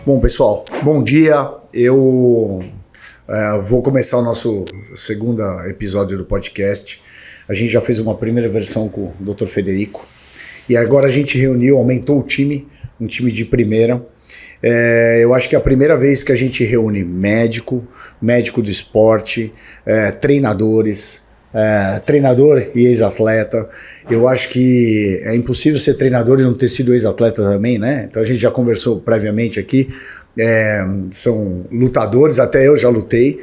Bom, pessoal, bom dia. Eu vou começar o nosso segundo episódio do podcast. A gente já fez uma primeira versão com o Dr. Federico e agora a gente reuniu, aumentou o time, um time de primeira. Eu acho que é a primeira vez que a gente reúne médico do esporte, treinadores, treinador e ex-atleta. Eu acho que é impossível ser treinador e não ter sido ex-atleta também, né? Então a gente já conversou previamente aqui. São lutadores, até eu já lutei.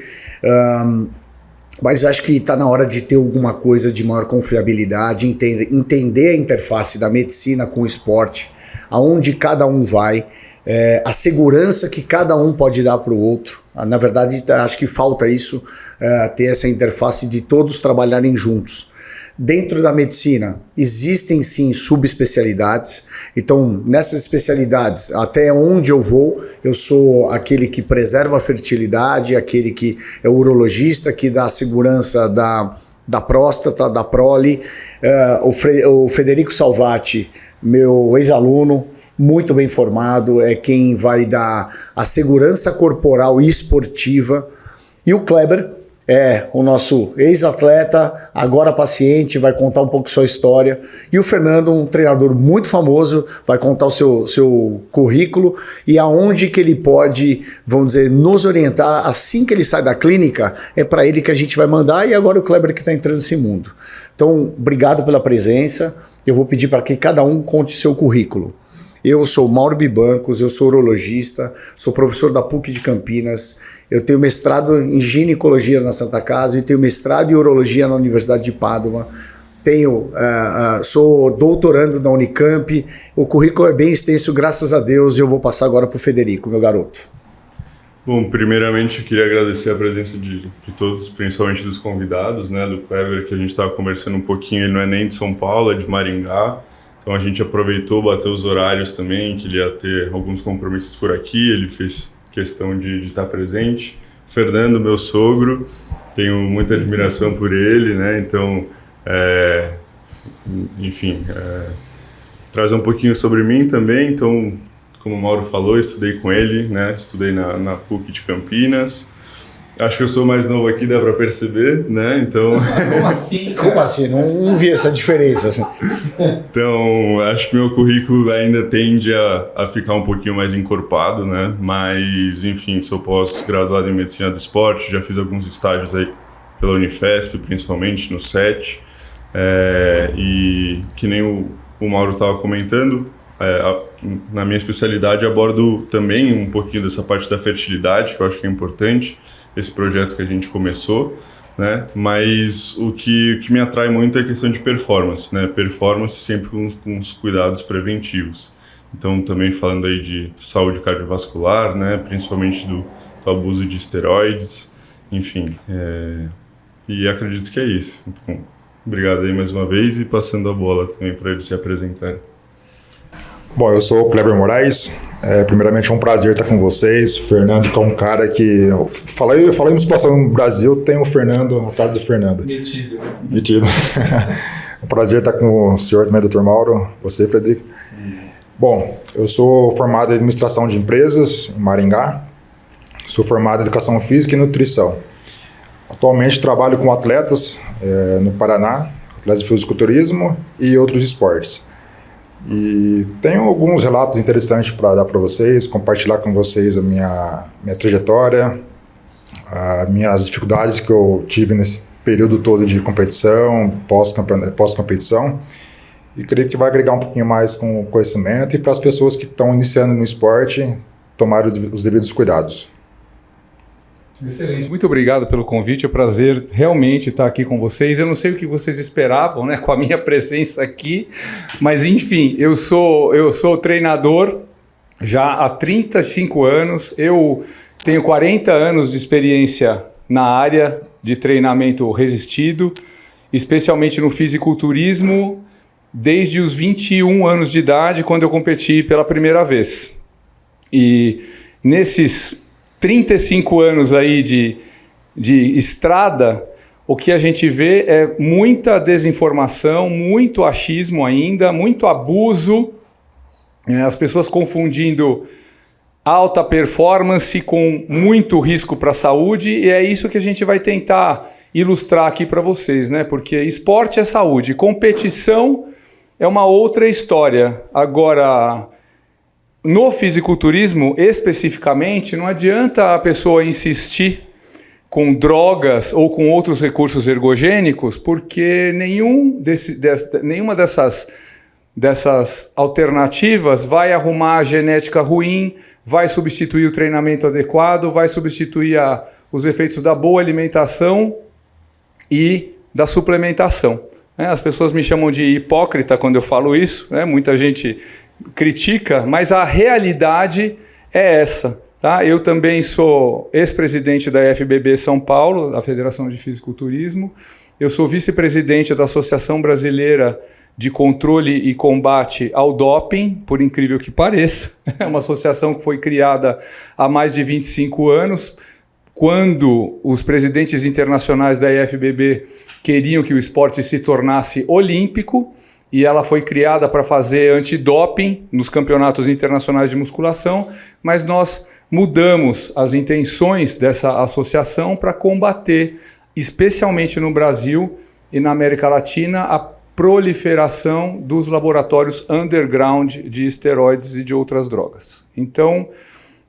Mas acho que está na hora de ter alguma coisa de maior confiabilidade, entender a interface da medicina com o esporte, aonde cada um vai, a segurança que cada um pode dar para o outro. Na verdade, acho que falta isso, ter essa interface de todos trabalharem juntos. Dentro da medicina, existem sim subespecialidades, então nessas especialidades, até onde eu vou, eu sou aquele que preserva a fertilidade, aquele que é o urologista, que dá a segurança da próstata, da prole, o Federico Salvati, meu ex-aluno, muito bem formado, é quem vai dar a segurança corporal e esportiva, e o Kleber, o nosso ex-atleta, agora paciente, vai contar um pouco sua história. E o Fernando, um treinador muito famoso, vai contar o seu currículo e aonde que ele pode, vamos dizer, nos orientar assim que ele sai da clínica. É para ele que a gente vai mandar e agora o Kleber que está entrando nesse mundo. Então, obrigado pela presença. Eu vou pedir para que cada um conte seu currículo. Eu sou Mauro Bibancos, eu sou urologista, sou professor da PUC de Campinas, eu tenho mestrado em ginecologia na Santa Casa e tenho mestrado em urologia na Universidade de Pádua. Sou doutorando na Unicamp, o currículo é bem extenso, graças a Deus, e eu vou passar agora para o Federico, meu garoto. Bom, primeiramente eu queria agradecer a presença de todos, principalmente dos convidados, né, do Kleber, que a gente estava conversando um pouquinho, ele não é nem de São Paulo, é de Maringá. Então a gente aproveitou, bateu os horários também, que ele ia ter alguns compromissos por aqui, ele fez questão de estar presente. Fernando, meu sogro, tenho muita admiração por ele, né? Então, trazer um pouquinho sobre mim também. Então, como o Mauro falou, estudei com ele, né? Estudei na PUC de Campinas. Acho que eu sou mais novo aqui, dá para perceber, né? Então... Como assim? Como assim? Não vi essa diferença. Assim. Então, acho que meu currículo ainda tende a ficar um pouquinho mais encorpado, né? Mas, enfim, sou pós-graduado em Medicina do Esporte, já fiz alguns estágios aí pela Unifesp, principalmente no SET. E que nem o Mauro estava comentando, na minha especialidade abordo também um pouquinho dessa parte da fertilidade, que eu acho que é importante, esse projeto que a gente começou, né? Mas o que me atrai muito é a questão de performance, né? Performance sempre com os cuidados preventivos. Então, também falando aí de saúde cardiovascular, né? Principalmente do abuso de esteroides, enfim. E acredito que é isso. Então, obrigado aí mais uma vez e passando a bola também para eles se apresentarem. Bom, eu sou o Kleber Moraes, primeiramente é um prazer estar com vocês. Fernando, que é um cara que... Eu falei em musculação no Brasil, tem o Fernando, o cara do Fernando. Metido. É um prazer estar com o senhor também, Dr. Mauro, você, Frederico. Bom, eu sou formado em administração de empresas em Maringá, sou formado em educação física e nutrição. Atualmente trabalho com atletas no Paraná, atletas de fisiculturismo e outros esportes. E tenho alguns relatos interessantes para dar para vocês, compartilhar com vocês a minha trajetória, as minhas dificuldades que eu tive nesse período todo de competição, pós-competição, e creio que vai agregar um pouquinho mais com o conhecimento e para as pessoas que estão iniciando no esporte tomarem os devidos cuidados. Excelente. Muito obrigado pelo convite, é um prazer realmente estar aqui com vocês. Eu não sei o que vocês esperavam, né, com a minha presença aqui, mas enfim, eu sou treinador já há 35 anos, eu tenho 40 anos de experiência na área de treinamento resistido, especialmente no fisiculturismo, desde os 21 anos de idade, quando eu competi pela primeira vez. E nesses 35 anos aí de estrada, o que a gente vê é muita desinformação, muito achismo ainda, muito abuso, as pessoas confundindo alta performance com muito risco para a saúde, e é isso que a gente vai tentar ilustrar aqui para vocês, né? Porque esporte é saúde, competição é uma outra história. Agora, no fisiculturismo especificamente, não adianta a pessoa insistir com drogas ou com outros recursos ergogênicos, porque nenhuma dessas alternativas vai arrumar a genética ruim, vai substituir o treinamento adequado, vai substituir os efeitos da boa alimentação e da suplementação. As pessoas me chamam de hipócrita quando eu falo isso, né? Muita gente critica, mas a realidade é essa. Tá? Eu também sou ex-presidente da FBB São Paulo, da Federação de Fisiculturismo. Eu sou vice-presidente da Associação Brasileira de Controle e Combate ao Doping, por incrível que pareça. É uma associação que foi criada há mais de 25 anos, quando os presidentes internacionais da IFBB queriam que o esporte se tornasse olímpico, e ela foi criada para fazer antidoping nos campeonatos internacionais de musculação, mas nós mudamos as intenções dessa associação para combater, especialmente no Brasil e na América Latina, a proliferação dos laboratórios underground de esteroides e de outras drogas. Então,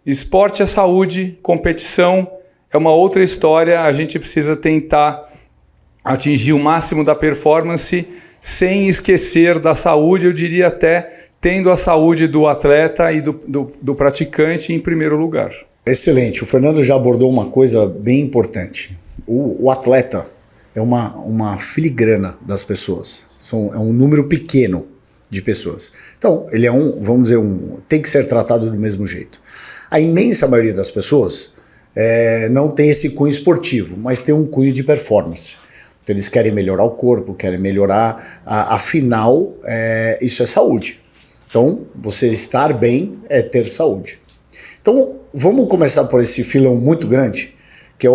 esporte é saúde, competição é uma outra história, a gente precisa tentar atingir o máximo da performance sem esquecer da saúde, eu diria até tendo a saúde do atleta e do praticante em primeiro lugar. Excelente, o Fernando já abordou uma coisa bem importante. O atleta é uma filigrana das pessoas, é um número pequeno de pessoas. Então, ele é vamos dizer, tem que ser tratado do mesmo jeito. A imensa maioria das pessoas não tem esse cunho esportivo, mas tem um cunho de performance. Então, eles querem melhorar o corpo, querem melhorar, afinal, isso é saúde. Então, você estar bem é ter saúde. Então, vamos começar por esse filão muito grande, que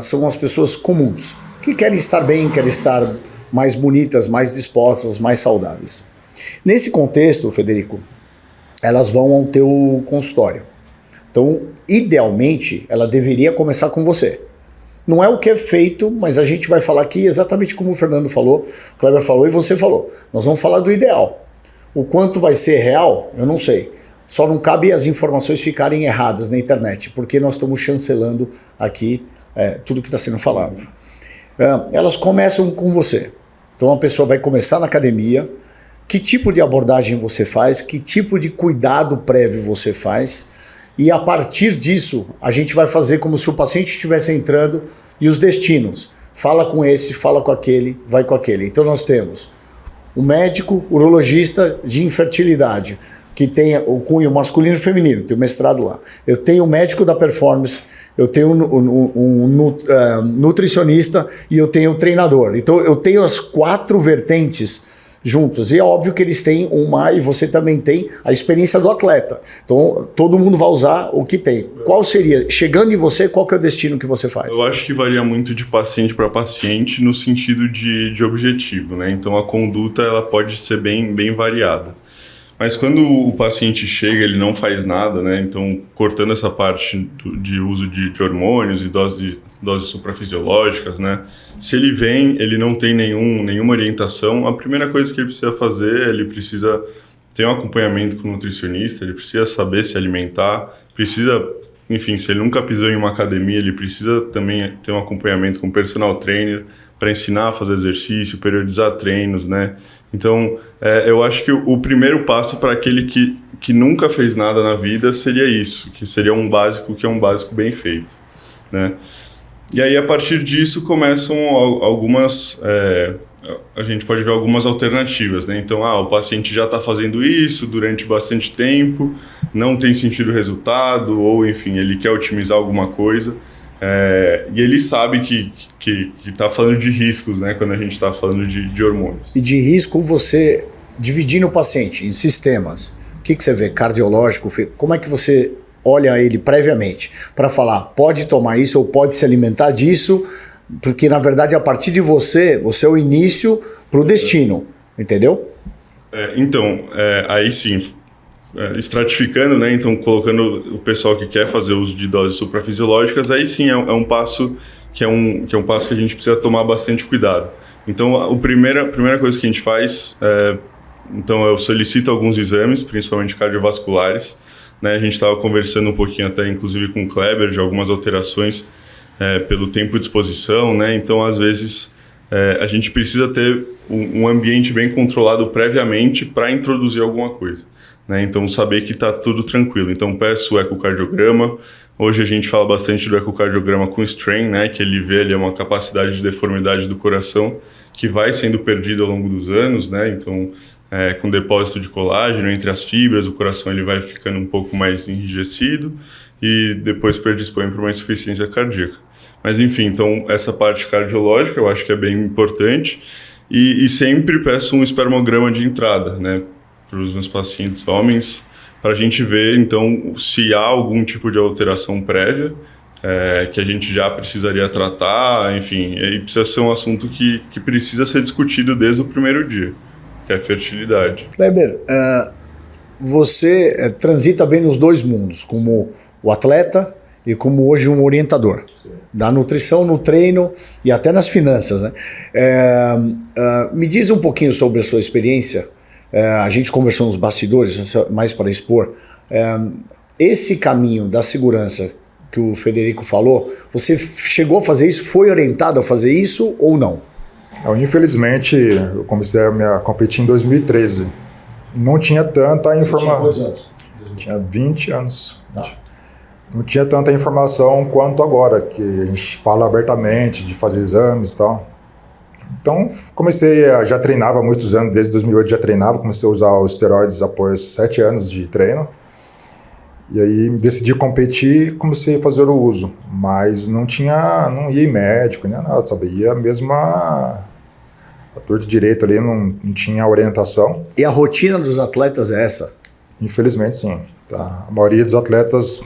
são as pessoas comuns, que querem estar bem, querem estar mais bonitas, mais dispostas, mais saudáveis. Nesse contexto, Federico, elas vão ao teu consultório. Então, idealmente, ela deveria começar com você. Não é o que é feito, mas a gente vai falar aqui exatamente como o Fernando falou, o Kleber falou e você falou. Nós vamos falar do ideal. O quanto vai ser real, eu não sei. Só não cabe as informações ficarem erradas na internet, porque nós estamos chancelando aqui tudo que está sendo falado. Elas começam com você. Então a pessoa vai começar na academia, que tipo de abordagem você faz, que tipo de cuidado prévio você faz, e a partir disso a gente vai fazer como se o paciente estivesse entrando e os destinos. Fala com esse, fala com aquele, vai com aquele. Então nós temos o médico urologista de infertilidade, que tem o cunho masculino e feminino, tem o mestrado lá. Eu tenho o médico da performance, eu tenho um nutricionista e eu tenho o treinador. Então eu tenho as 4 vertentes juntas. E é óbvio que eles têm e você também tem a experiência do atleta. Então todo mundo vai usar o que tem. Qual seria, chegando em você, qual que é o destino que você faz? Eu acho que varia muito de paciente para paciente no sentido de objetivo, né? Então a conduta ela pode ser bem variada. Mas quando o paciente chega, ele não faz nada, né? Então, cortando essa parte de uso de hormônios e doses suprafisiológicas, né? Se ele vem, ele não tem nenhuma orientação, a primeira coisa que ele precisa fazer, ele precisa ter um acompanhamento com o nutricionista, ele precisa saber se alimentar, precisa, enfim, se ele nunca pisou em uma academia, ele precisa também ter um acompanhamento com o personal trainer para ensinar a fazer exercício, periodizar treinos, né? Então, eu acho que o primeiro passo para aquele que nunca fez nada na vida seria isso, que seria um básico bem feito, né? E aí, a partir disso, começam algumas... a gente pode ver algumas alternativas, né? Então, o paciente já está fazendo isso durante bastante tempo, não tem sentido o resultado, ou, enfim, ele quer otimizar alguma coisa. E ele sabe que está falando de riscos, né, quando a gente está falando de hormônios. E de risco, você dividindo o paciente em sistemas, o que você vê? Cardiológico? Como é que você olha ele previamente para falar, pode tomar isso ou pode se alimentar disso? Porque, na verdade, a partir de você é o início para o destino, entendeu? Então, aí sim, estratificando, né? Então colocando o pessoal que quer fazer uso de doses suprafisiológicas, aí sim é um passo que é um passo que a gente precisa tomar bastante cuidado. Então a primeira coisa que a gente faz então eu solicito alguns exames, principalmente cardiovasculares, né? A gente estava conversando um pouquinho até inclusive com o Kleber de algumas alterações pelo tempo de exposição, né? Então às vezes a gente precisa ter um ambiente bem controlado previamente para introduzir alguma coisa, né? Então saber que está tudo tranquilo. Então peço o ecocardiograma. Hoje a gente fala bastante do ecocardiograma com strain, né? Que ele vê ali uma capacidade de deformidade do coração que vai sendo perdida ao longo dos anos, né? Então com depósito de colágeno entre as fibras, o coração ele vai ficando um pouco mais enrijecido e depois predispõe para uma insuficiência cardíaca. Mas enfim, então essa parte cardiológica eu acho que é bem importante e sempre peço um espermograma de entrada, né, para os meus pacientes homens, para a gente ver então se há algum tipo de alteração prévia que a gente já precisaria tratar, enfim, e precisa ser um assunto que precisa ser discutido desde o primeiro dia, que é a fertilidade. Kleber, você transita bem nos dois mundos, como o atleta e como hoje um orientador. Sim. Da nutrição, no treino e até nas finanças, né? Me diz um pouquinho sobre a sua experiência. A gente conversou nos bastidores, mais para expor. Esse caminho da segurança que o Federico falou, você chegou a fazer isso? Foi orientado a fazer isso ou não? Infelizmente, eu comecei a competir em 2013. Não tinha tanta informação. Tinha quantos anos? Tinha 20 anos. Tá. Não tinha tanta informação quanto agora, que a gente fala abertamente de fazer exames e tal. Então, já treinava há muitos anos, desde 2008 já treinava, comecei a usar os esteroides após 7 anos de treino. E aí decidi competir e comecei a fazer o uso. Mas não ia em médico, nem nada, sabe? Ia mesmo a torto direito ali, não tinha orientação. E a rotina dos atletas é essa? Infelizmente, sim. Tá? A maioria dos atletas...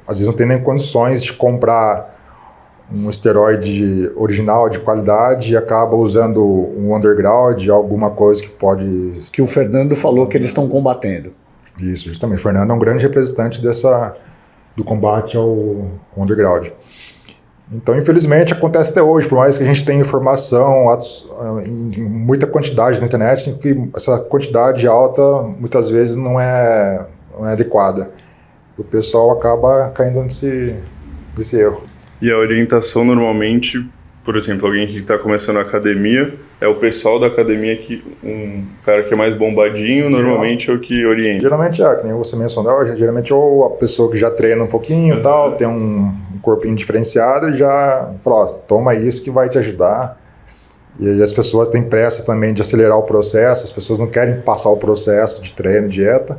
às vezes não tem nem condições de comprar um esteroide original de qualidade e acaba usando um underground, alguma coisa que pode... Que o Fernando falou que eles estão combatendo. Isso, justamente. O Fernando é um grande representante do combate ao underground. Então, infelizmente, acontece até hoje, por mais que a gente tenha informação em muita quantidade na internet, que essa quantidade alta muitas vezes não é adequada. O pessoal acaba caindo nesse erro. E a orientação normalmente, por exemplo, alguém que está começando a academia, é o pessoal da academia um cara que é mais bombadinho, normalmente é o que orienta. Geralmente que nem você mencionou, geralmente ou a pessoa que já treina um pouquinho e tal, tem um corpinho diferenciado e já fala, toma isso que vai te ajudar. E aí as pessoas têm pressa também de acelerar o processo, as pessoas não querem passar o processo de treino, dieta,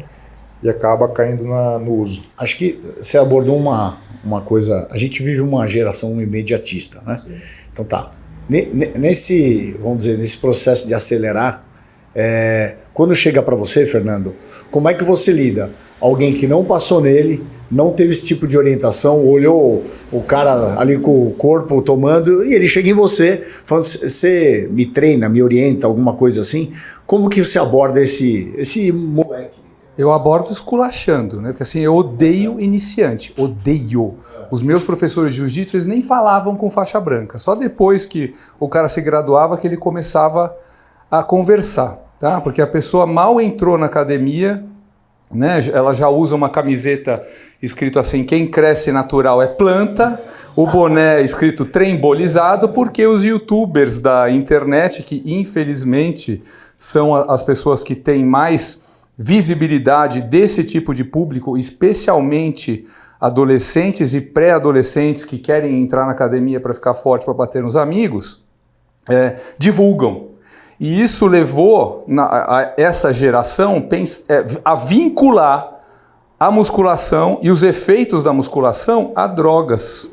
e acaba caindo no uso. Acho que você abordou uma coisa, a gente vive uma geração imediatista, né? Sim. Então tá, nesse processo de acelerar, quando chega para você, Fernando, como é que você lida? Alguém que não passou nele, não teve esse tipo de orientação, olhou o cara ali com o corpo tomando, e ele chega em você, falando, você me treina, me orienta, alguma coisa assim, como que você aborda esse moleque? Eu abordo esculachando, né? Porque assim, eu odeio iniciante, odeio. Os meus professores de jiu-jitsu, eles nem falavam com faixa branca. Só depois que o cara se graduava que ele começava a conversar, tá? Porque a pessoa mal entrou na academia, né? Ela já usa uma camiseta escrito assim, quem cresce natural é planta, o boné escrito trembolizado, porque os youtubers da internet, que infelizmente são as pessoas que têm mais visibilidade desse tipo de público, especialmente adolescentes e pré-adolescentes que querem entrar na academia para ficar forte, para bater nos amigos, divulgam. E isso levou essa geração a vincular a musculação e os efeitos da musculação a drogas.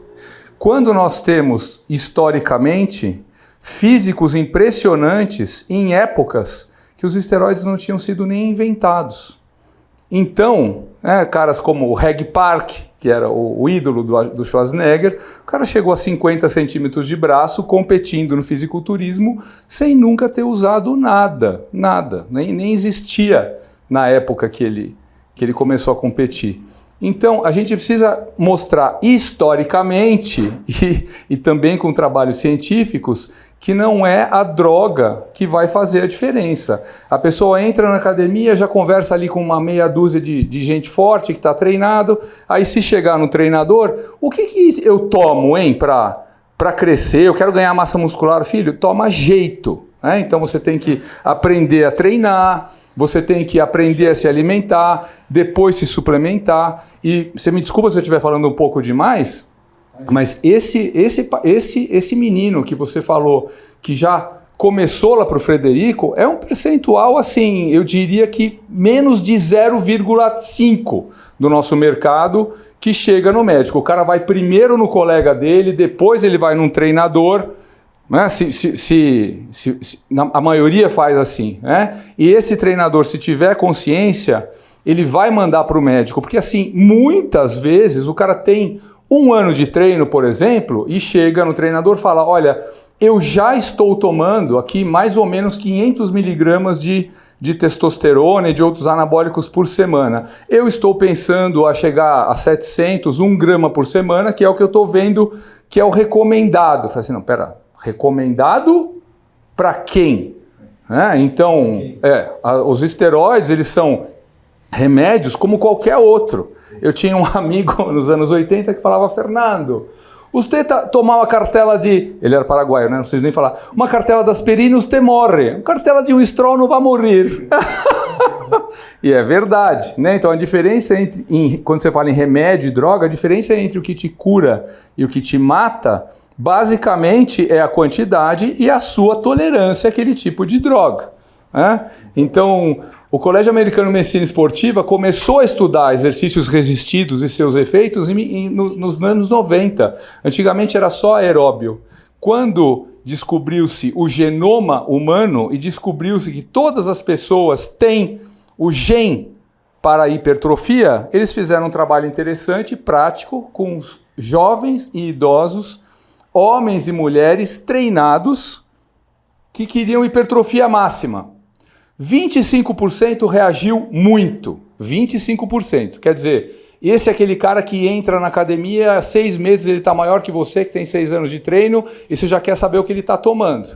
Quando nós temos, historicamente, físicos impressionantes em épocas que os esteroides não tinham sido nem inventados. Então, caras como o Reg Park, que era o ídolo do Schwarzenegger, o cara chegou a 50 centímetros de braço competindo no fisiculturismo sem nunca ter usado nada, nem existia na época que ele que ele começou a competir. Então, a gente precisa mostrar historicamente e também com trabalhos científicos que não é a droga que vai fazer a diferença. A pessoa entra na academia, já conversa ali com uma meia dúzia de gente forte que está treinado, aí se chegar no treinador, o que eu tomo, hein, para crescer? Eu quero ganhar massa muscular. Filho, toma jeito. Né? Então você tem que aprender a treinar, você tem que aprender a se alimentar, depois se suplementar. E você me desculpa se eu estiver falando um pouco demais, mas esse menino que você falou, que já começou lá para o Frederico, é um percentual, assim, eu diria que menos de 0,5 do nosso mercado que chega no médico. O cara vai primeiro no colega dele, depois ele vai num treinador. Né? A maioria faz assim, né? E esse treinador, se tiver consciência, ele vai mandar para o médico, porque assim, muitas vezes o cara tem 1 ano de treino, por exemplo, e chega no treinador e fala, olha, eu já estou tomando aqui mais ou menos 500 miligramas de testosterona e de outros anabólicos por semana. Eu estou pensando a chegar a 700, 1 grama por semana, que é o que eu estou vendo que é o recomendado. Eu falei assim, não, pera, recomendado para quem? Então, os esteroides, eles são remédios como qualquer outro. Eu tinha um amigo nos anos 80 que falava, Fernando, você tomava a cartela de... Ele era paraguaio, né? Não preciso nem falar. Uma cartela de aspirina, você morre. Uma cartela de um estrol não vai morrer. E é verdade, né? Então a diferença quando você fala em remédio e droga, a diferença entre o que te cura e o que te mata, basicamente é a quantidade e a sua tolerância àquele tipo de droga. Então, o Colégio Americano de Medicina Esportiva começou a estudar exercícios resistidos e seus efeitos nos anos 90. Antigamente era só aeróbio. Quando descobriu-se o genoma humano e descobriu-se que todas as pessoas têm o gene para a hipertrofia, eles fizeram um trabalho interessante e prático com os jovens e idosos, homens e mulheres treinados que queriam hipertrofia máxima. 25% reagiu muito, 25%. Quer dizer, esse é aquele cara que entra na academia, 6 meses ele está maior que você, que tem 6 anos de treino, e você já quer saber o que ele está tomando.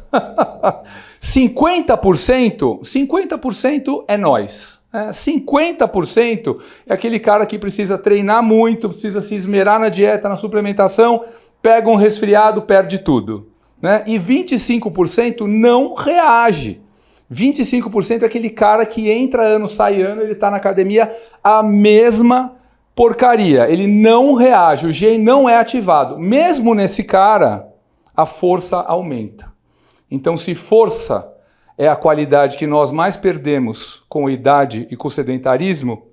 50% é nós. 50% é aquele cara que precisa treinar muito, precisa se esmerar na dieta, na suplementação, pega um resfriado, perde tudo. Né? E 25% não reage. 25% é aquele cara que entra ano, sai ano, ele está na academia a mesma porcaria. Ele não reage, o gene não é ativado. Mesmo nesse cara, a força aumenta. Então, se força é a qualidade que nós mais perdemos com a idade e com o sedentarismo,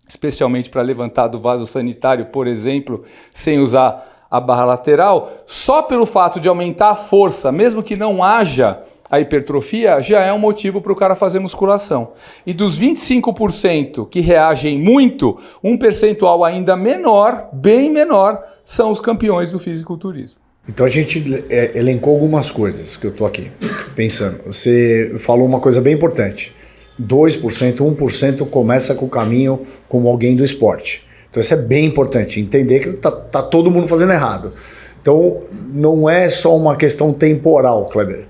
especialmente para levantar do vaso sanitário, por exemplo, sem usar a barra lateral, só pelo fato de aumentar a força, mesmo que não haja a hipertrofia, já é um motivo para o cara fazer musculação. E dos 25% que reagem muito, um percentual ainda menor, bem menor, são os campeões do fisiculturismo. Então a gente elencou algumas coisas que eu estou aqui pensando. Você falou uma coisa bem importante. 2%, 1% começa com o caminho como alguém do esporte. Então isso é bem importante, entender que tá todo mundo fazendo errado. Então não é só uma questão temporal, Kleber.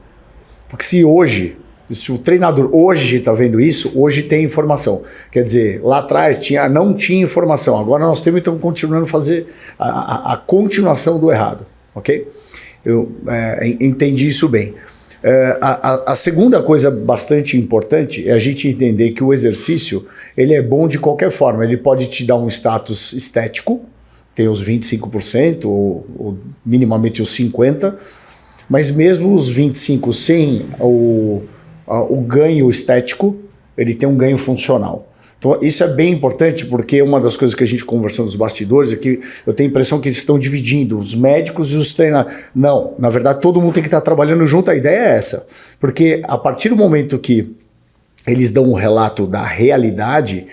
Porque se o treinador hoje está vendo isso, hoje tem informação. Quer dizer, lá atrás não tinha informação, agora nós temos então continuando a fazer a continuação do errado, ok? Eu entendi isso bem. A segunda coisa bastante importante é a gente entender que o exercício ele é bom de qualquer forma. Ele pode te dar um status estético, tem os 25% ou minimamente os 50%, mas mesmo os 25% sem o ganho estético, ele tem um ganho funcional. Então isso é bem importante porque uma das coisas que a gente conversou nos bastidores é que eu tenho a impressão que eles estão dividindo os médicos e os treinadores. Não, na verdade todo mundo tem que estar trabalhando junto, a ideia é essa. Porque a partir do momento que eles dão um relato da realidade,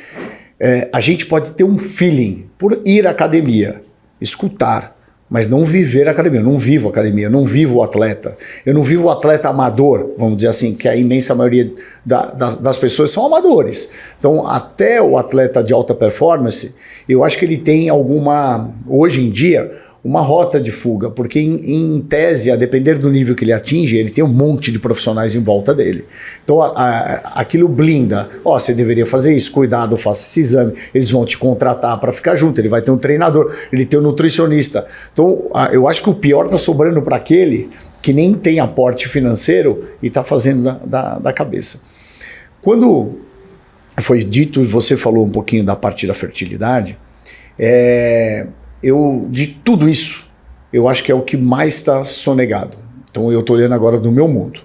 a gente pode ter um feeling por ir à academia, escutar, mas não viver a academia. Eu não vivo a academia, eu não vivo o atleta. Eu não vivo o atleta amador, vamos dizer assim, que a imensa maioria das pessoas são amadores. Então, até o atleta de alta performance, eu acho que ele tem hoje em dia, uma rota de fuga, porque em tese, a depender do nível que ele atinge, ele tem um monte de profissionais em volta dele. Então aquilo blinda. Você deveria fazer isso, cuidado, faça esse exame. Eles vão te contratar para ficar junto, ele vai ter um treinador, ele tem um nutricionista. Então eu acho que o pior está sobrando para aquele que nem tem aporte financeiro e está fazendo da cabeça. Quando foi dito, e você falou um pouquinho da parte da fertilidade, de tudo isso, eu acho que é o que mais está sonegado. Então eu estou olhando agora do meu mundo.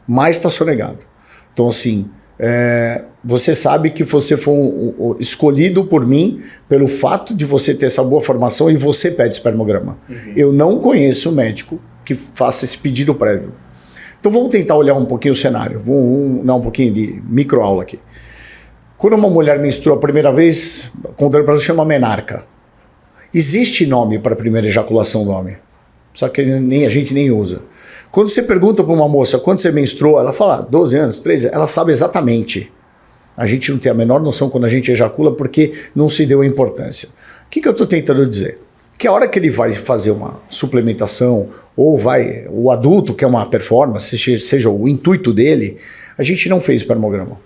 Mais está sonegado. Então assim, você sabe que você foi escolhido por mim pelo fato de você ter essa boa formação e você pede espermograma. Eu não conheço médico que faça esse pedido prévio. Então vamos tentar olhar um pouquinho o cenário. Vamos dar um pouquinho de microaula aqui. Quando uma mulher menstrua a primeira vez, com o Brasil chama menarca. Existe nome para a primeira ejaculação do homem, só que a gente nem usa. Quando você pergunta para uma moça quando você menstruou, ela fala 12 anos, 13 anos, ela sabe exatamente. A gente não tem a menor noção quando a gente ejacula porque não se deu a importância. O que eu estou tentando dizer? Que a hora que ele vai fazer uma suplementação, ou o adulto quer uma performance, seja o intuito dele, a gente não fez espermograma.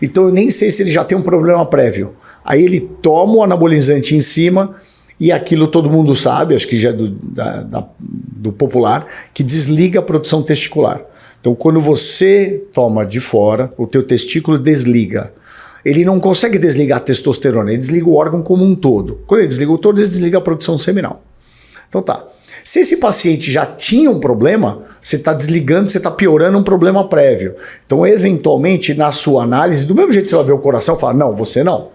Então eu nem sei se ele já tem um problema prévio. Aí ele toma o anabolizante em cima, e aquilo todo mundo sabe, acho que já é do popular, que desliga a produção testicular. Então, quando você toma de fora, o teu testículo desliga. Ele não consegue desligar a testosterona, ele desliga o órgão como um todo. Quando ele desliga o todo, ele desliga a produção seminal. Então tá. Se esse paciente já tinha um problema, você está desligando, você está piorando um problema prévio. Então, eventualmente, na sua análise, do mesmo jeito que você vai ver o coração, fala, não, você não.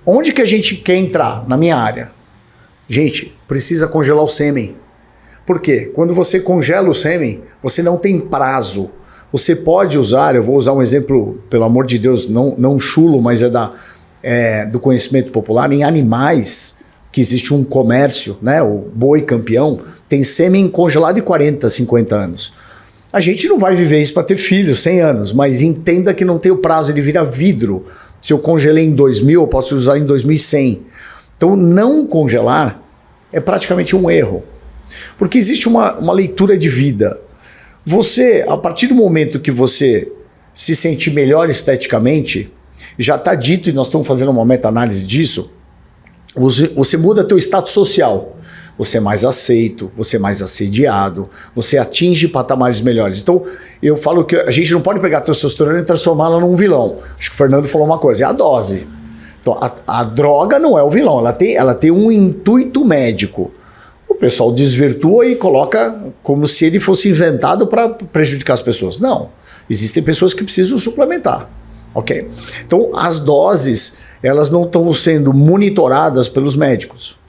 Onde que a gente quer entrar? Na minha área. Gente, precisa congelar o sêmen. Por quê? Quando você congela o sêmen, você não tem prazo. Você pode usar, eu vou usar um exemplo, pelo amor de Deus, não chulo, mas do conhecimento popular, em animais, que existe um comércio, né? O boi campeão, tem sêmen congelado de 40, 50 anos. A gente não vai viver isso para ter filhos, 100 anos, mas entenda que não tem o prazo, ele vira vidro. Se eu congelei em 2000, eu posso usar em 2100. Então, não congelar é praticamente um erro. Porque existe uma leitura de vida. Você, a partir do momento que você se sente melhor esteticamente, já está dito, e nós estamos fazendo uma meta-análise disso, você muda teu status social. Você é mais aceito, você é mais assediado, você atinge patamares melhores. Então, eu falo que a gente não pode pegar a testosterona e transformá-la num vilão. Acho que o Fernando falou uma coisa, é a dose. Então, a droga não é o vilão, ela tem um intuito médico. O pessoal desvirtua e coloca como se ele fosse inventado para prejudicar as pessoas. Não, existem pessoas que precisam suplementar. Ok? Então, as doses, elas não estão sendo monitoradas pelos médicos.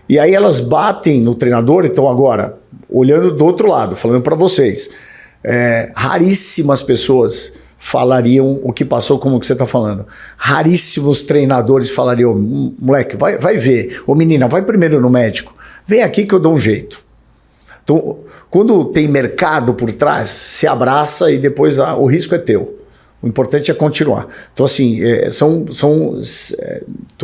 E aí elas batem no treinador. Então agora, olhando do outro lado, falando para vocês, raríssimas pessoas falariam o que passou como que você está falando. Raríssimos treinadores falariam, moleque, vai ver, ô menina, vai primeiro no médico, vem aqui que eu dou um jeito. Então, quando tem mercado por trás, se abraça e depois o risco é teu. O importante é continuar. Então, assim, estou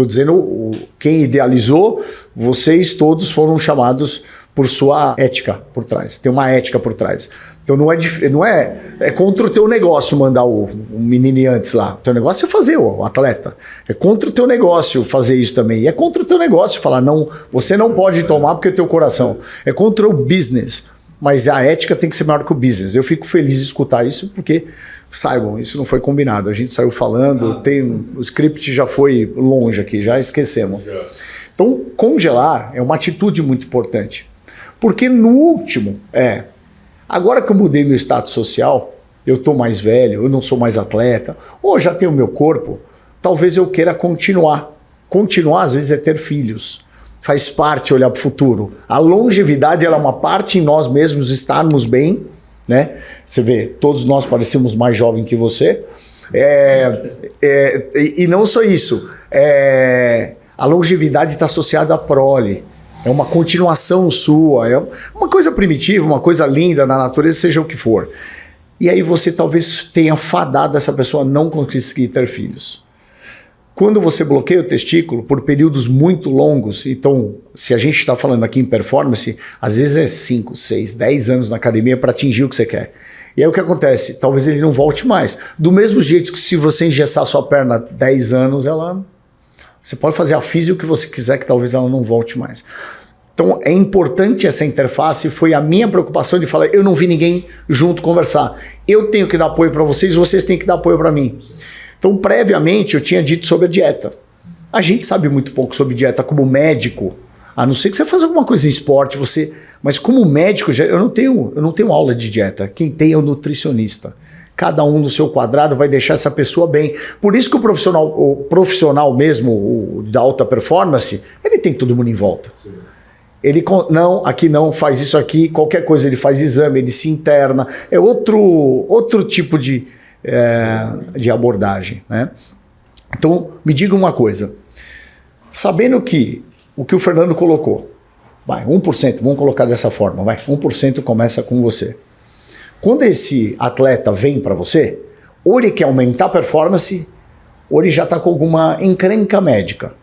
dizendo, quem idealizou, vocês todos foram chamados por sua ética por trás. Tem uma ética por trás. Então, é contra o teu negócio mandar o menino antes lá. O teu negócio é fazer o atleta. É contra o teu negócio fazer isso também. E é contra o teu negócio falar, não, você não pode tomar porque é teu coração. É contra o business. Mas a ética tem que ser maior que o business. Eu fico feliz de escutar isso porque... Saibam, isso não foi combinado. A gente saiu falando, o script já foi longe aqui, já esquecemos. Então, congelar é uma atitude muito importante. Porque no último, agora que eu mudei meu status social, eu estou mais velho, eu não sou mais atleta, ou já tenho meu corpo, talvez eu queira continuar. Continuar, às vezes, é ter filhos. Faz parte olhar para o futuro. A longevidade ela é uma parte em nós mesmos estarmos bem, né? Você vê, todos nós parecemos mais jovens que você. E não só isso. A longevidade está associada à prole. é uma continuação sua, é uma coisa primitiva, uma coisa linda na natureza, seja o que for. E aí você talvez tenha fadado essa pessoa a não conseguir ter filhos. Quando você bloqueia o testículo por períodos muito longos, então, se a gente está falando aqui em performance, às vezes é 5, 6, 10 anos na academia para atingir o que você quer. E aí o que acontece? Talvez ele não volte mais. Do mesmo jeito que se você engessar a sua perna 10 anos, você pode fazer a física o que você quiser, que talvez ela não volte mais. Então é importante essa interface, foi a minha preocupação de falar, eu não vi ninguém junto conversar. Eu tenho que dar apoio para vocês, vocês têm que dar apoio para mim. Então, previamente, eu tinha dito sobre a dieta. A gente sabe muito pouco sobre dieta como médico, a não ser que você faça alguma coisa em esporte, mas como médico, eu não tenho aula de dieta. Quem tem é o nutricionista. Cada um no seu quadrado vai deixar essa pessoa bem. Por isso que o profissional mesmo, o da alta performance, ele tem todo mundo em volta. Sim. Ele não, aqui não, faz isso aqui, qualquer coisa ele faz exame, ele se interna. É outro tipo de abordagem, né? Então, me diga uma coisa. Sabendo que o que o Fernando colocou, 1%, vamos colocar dessa forma, 1% começa com você. Quando esse atleta vem para você, ou ele quer aumentar a performance, ou ele já está com alguma encrenca médica.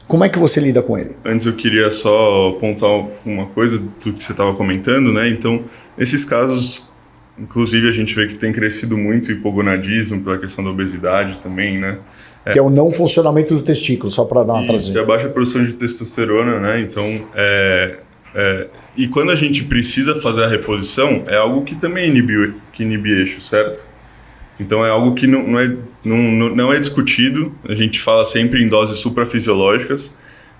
Como é que você lida com ele? Antes eu queria só apontar uma coisa do que você estava comentando, né? Então, esses casos, inclusive a gente vê que tem crescido muito o hipogonadismo pela questão da obesidade também, né? Que é o não funcionamento do testículo, só para dar uma traduzida. E a baixa produção de testosterona, né? Então, e quando a gente precisa fazer a reposição, é algo que também inibe eixo, certo? Então é algo que não é discutido, a gente fala sempre em doses suprafisiológicas,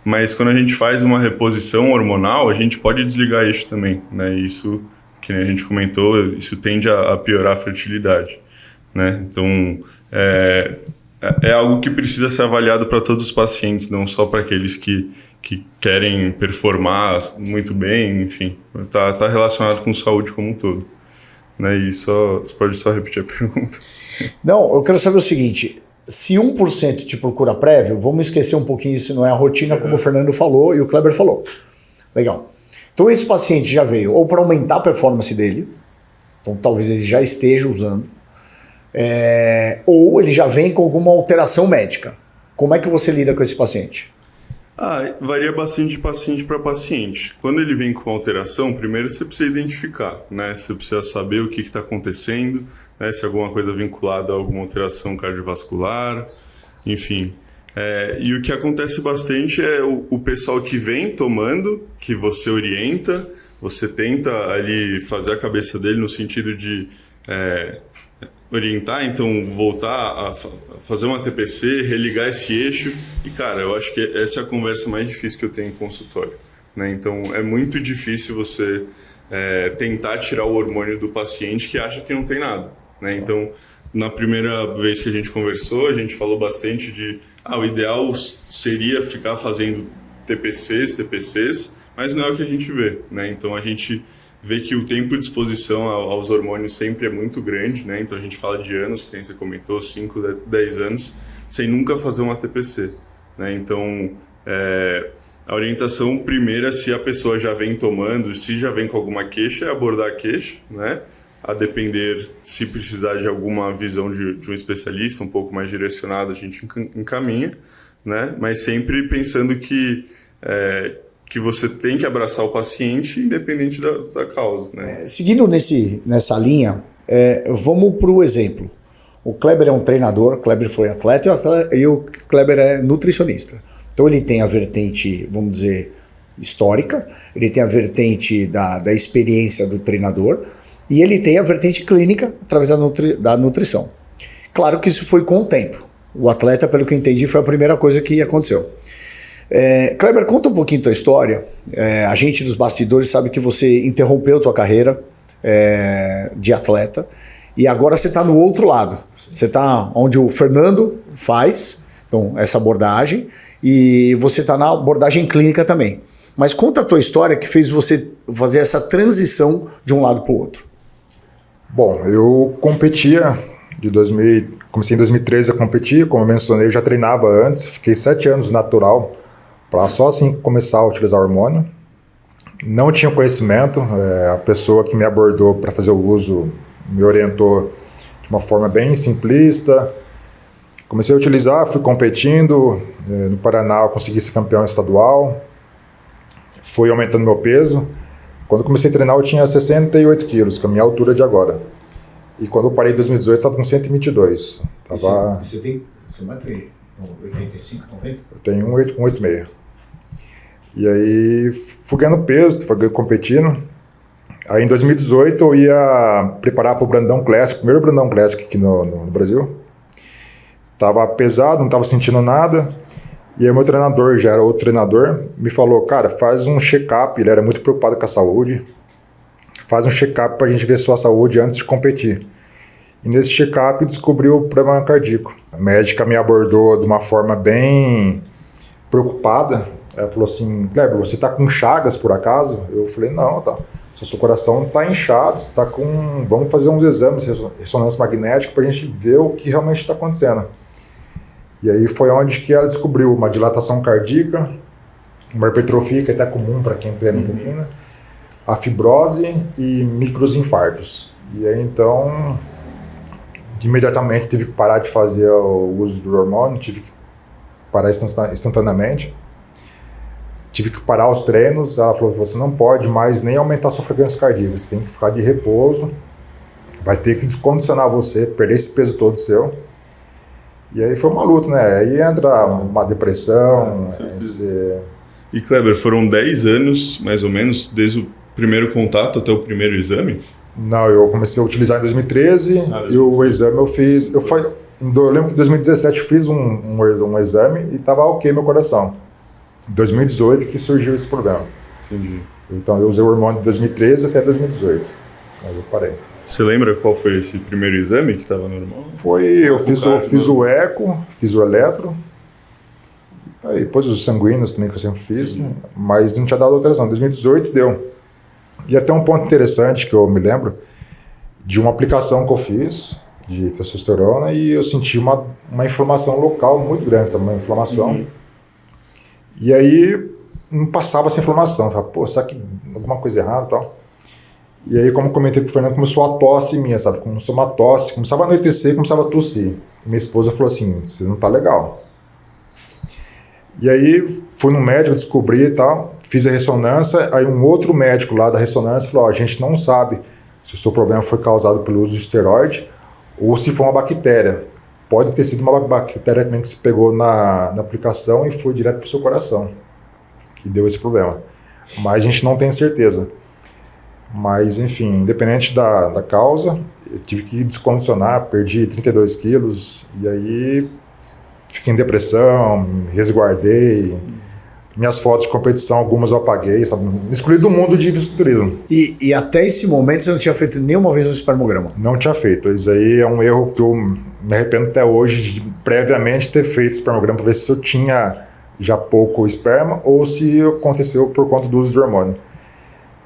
mas quando a gente faz uma reposição hormonal, a gente pode desligar eixo também, né? Isso, que a gente comentou, isso tende a piorar a fertilidade, né? Então é algo que precisa ser avaliado para todos os pacientes, não só para aqueles que querem performar muito bem, enfim, tá relacionado com saúde como um todo. Né? E você pode só repetir a pergunta. Não, eu quero saber o seguinte, se 1% te procura prévio, vamos esquecer um pouquinho, isso não é a rotina, como o Fernando falou e o Kleber falou. Legal. Então esse paciente já veio ou para aumentar a performance dele, então talvez ele já esteja usando, ou ele já vem com alguma alteração médica. Como é que você lida com esse paciente? Varia bastante de paciente para paciente. Quando ele vem com alteração, primeiro você precisa identificar, né? Você precisa saber o que está acontecendo, né? Se é alguma coisa vinculada a alguma alteração cardiovascular, enfim. E o que acontece bastante é o pessoal que vem tomando, que você orienta, você tenta ali fazer a cabeça dele no sentido de orientar, então voltar a fazer uma TPC, religar esse eixo. E, cara, eu acho que essa é a conversa mais difícil que eu tenho em consultório, né? Então, é muito difícil você tentar tirar o hormônio do paciente que acha que não tem nada, né? Então, na primeira vez que a gente conversou, a gente falou bastante de o ideal seria ficar fazendo TPCs, mas não é o que a gente vê, né? Então, a gente vê que o tempo de exposição aos hormônios sempre é muito grande, né? Então a gente fala de anos, que você comentou, 5, 10 anos, sem nunca fazer uma TPC, né? Então, a orientação primeira, se a pessoa já vem tomando, se já vem com alguma queixa, é abordar a queixa, né? A depender, se precisar de alguma visão de um especialista um pouco mais direcionada, a gente encaminha, né? Mas sempre pensando que você tem que abraçar o paciente independente da causa, né? Seguindo nessa linha, vamos para o exemplo. O Kleber é um treinador, o Kleber foi atleta e o Kleber é nutricionista. Então ele tem a vertente, vamos dizer, histórica, ele tem a vertente da experiência do treinador e ele tem a vertente clínica através da nutrição. Claro que isso foi com o tempo. O atleta, pelo que eu entendi, foi a primeira coisa que aconteceu. Kleber, conta um pouquinho tua história. A gente dos bastidores sabe que você interrompeu tua carreira de atleta e agora você está no outro lado. Você está onde o Fernando faz essa abordagem e você está na abordagem clínica também. Mas conta a tua história que fez você fazer essa transição de um lado para o outro. Bom, eu competia comecei em 2013 a competir, como eu mencionei, eu já treinava antes, fiquei 7 anos natural. para só assim começar a utilizar hormônio. Não tinha conhecimento, a pessoa que me abordou para fazer o uso me orientou de uma forma bem simplista. Comecei a utilizar, fui competindo, no Paraná eu consegui ser campeão estadual, fui aumentando meu peso. Quando eu comecei a treinar eu tinha 68 quilos, que é a minha altura de agora. E quando eu parei em 2018 eu estava com 122. Você tem 85, 90? Eu tenho 1,86. E aí fui ganhando peso, fui competindo. Aí em 2018 eu ia preparar para o Brandão Classic, primeiro Brandão Classic aqui no Brasil. Tava pesado, não tava sentindo nada. E aí meu treinador, já era outro treinador, me falou, cara, faz um check-up. Ele era muito preocupado com a saúde. Faz um check-up pra gente ver sua saúde antes de competir. E nesse check-up descobriu o problema cardíaco. A médica me abordou de uma forma bem preocupada. Ela falou assim, Kleber, você tá com chagas por acaso? Eu falei, não, tá. Seu coração tá inchado, você tá com... Vamos fazer uns exames, ressonância magnética, pra gente ver o que realmente está acontecendo. E aí foi onde que ela descobriu uma dilatação cardíaca, uma hipertrofia que é até comum para quem treina um pouquinho, né? A fibrose e microinfartos. E aí então, imediatamente tive que parar de fazer o uso do hormônio, tive que parar instantaneamente. Tive que parar os treinos. Ela falou, você não pode mais nem aumentar a sua frequência cardíaca, você tem que ficar de repouso, vai ter que descondicionar você, perder esse peso todo seu. E aí foi uma luta, né? Aí entra uma depressão. E Kleber, foram 10 anos, mais ou menos, desde o primeiro contato até o primeiro exame? Não, eu comecei a utilizar em 2013 e o exame eu fiz... Eu lembro que em 2017 eu fiz um exame e estava ok meu coração. Em 2018 que surgiu esse problema. Entendi. Então eu usei o hormônio de 2013 até 2018. Aí eu parei. Você lembra qual foi esse primeiro exame que estava normal? Eu fiz o eco, fiz o eletro, aí depois os sanguíneos também que eu sempre fiz, né? Mas não tinha dado alteração. Em 2018 deu. E até um ponto interessante que eu me lembro, de uma aplicação que eu fiz de testosterona e eu senti uma inflamação local muito grande, sabe? Uma inflamação. E aí não passava essa inflamação. Eu falava, pô, será que alguma coisa errada e tal? E aí, como eu comentei com o Fernando, começou a tosse minha, sabe? Começou uma tosse, começava a anoitecer, começava a tossir. Minha esposa falou assim, você não tá legal. E aí, fui no médico, descobri e tal, fiz a ressonância, aí um outro médico lá da ressonância falou, a gente não sabe se o seu problema foi causado pelo uso de esteroide ou se foi uma bactéria. Pode ter sido uma bactéria também que se pegou na aplicação e foi direto pro seu coração. E deu esse problema. Mas a gente não tem certeza. Mas, enfim, independente da causa, eu tive que descondicionar, perdi 32 quilos, e aí fiquei em depressão, me resguardei. Minhas fotos de competição, algumas eu apaguei, sabe? Me excluí do mundo de fisiculturismo. E até esse momento você não tinha feito nenhuma vez um espermograma? Não tinha feito. Isso aí é um erro que eu me arrependo até hoje de previamente ter feito espermograma para ver se eu tinha já pouco esperma ou se aconteceu por conta do uso de hormônio.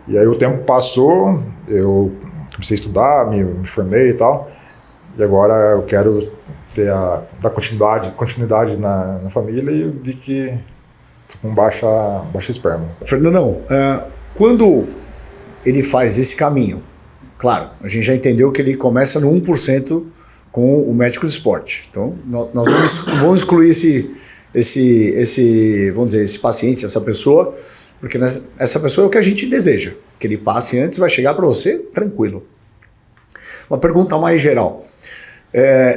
E aí o tempo passou, eu comecei a estudar, me formei e tal, e agora eu quero dar continuidade na família e eu vi que estou com baixa esperma. Fernandão, quando ele faz esse caminho, claro, a gente já entendeu que ele começa no 1% com o médico do esporte. Então, nós vamos excluir esse paciente, essa pessoa, porque essa pessoa é o que a gente deseja, que ele passe antes, vai chegar para você tranquilo. Uma pergunta mais geral.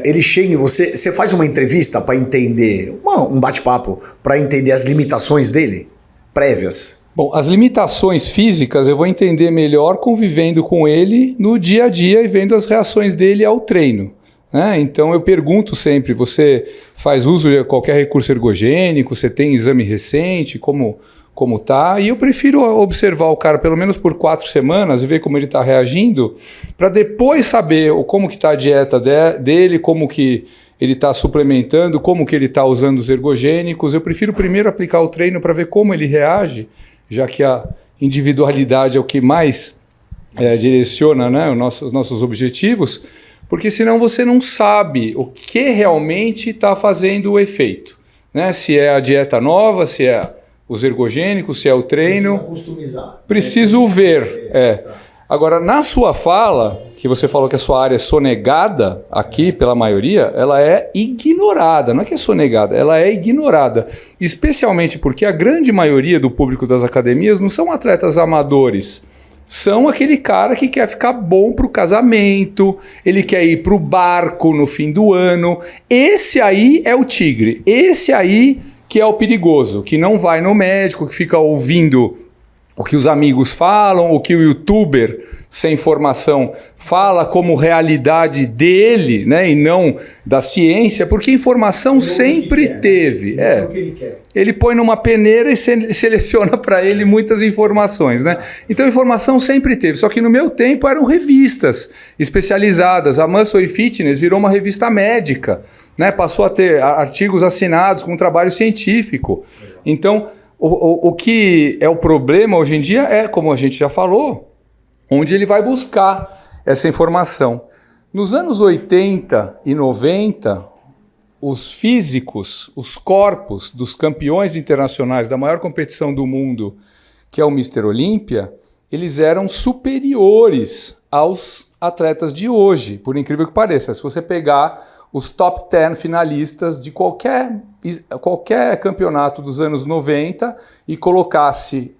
Ele chega e você faz uma entrevista para entender, um bate-papo, para entender as limitações dele, prévias? Bom, as limitações físicas eu vou entender melhor convivendo com ele no dia a dia e vendo as reações dele ao treino. Então eu pergunto sempre, você faz uso de qualquer recurso ergogênico, você tem exame recente, como tá, e eu prefiro observar o cara pelo menos por 4 semanas e ver como ele está reagindo, para depois saber como que está a dieta dele, como que ele está suplementando, como que ele está usando os ergogênicos. Eu prefiro primeiro aplicar o treino para ver como ele reage, já que a individualidade é o que mais direciona, né, os nossos objetivos, porque senão você não sabe o que realmente está fazendo o efeito, né? Se é a dieta nova, se é os ergogênicos, se é o treino. Precisa customizar. Preciso ver. Agora, na sua fala, que você falou que a sua área é sonegada aqui, pela maioria, ela é ignorada. Não é que é sonegada, ela é ignorada. Especialmente porque a grande maioria do público das academias não são atletas amadores. São aquele cara que quer ficar bom para o casamento, ele quer ir para o barco no fim do ano. Esse aí é o tigre. Esse aí que é o perigoso, que não vai no médico, que fica ouvindo o que os amigos falam, o que o youtuber sem formação fala como realidade dele, né, e não da ciência, porque informação sempre teve. Ele põe numa peneira e seleciona para ele muitas informações, né? Então informação sempre teve, só que no meu tempo eram revistas especializadas. A Muscle Fitness virou uma revista médica, né? Passou a ter artigos assinados com trabalho científico. Então o que é o problema hoje em dia é, como a gente já falou, onde ele vai buscar essa informação. Nos anos 80 e 90, os físicos, os corpos dos campeões internacionais da maior competição do mundo, que é o Mr. Olímpia, eles eram superiores aos atletas de hoje, por incrível que pareça. Se você pegar os top 10 finalistas de qualquer campeonato dos anos 90 e colocasse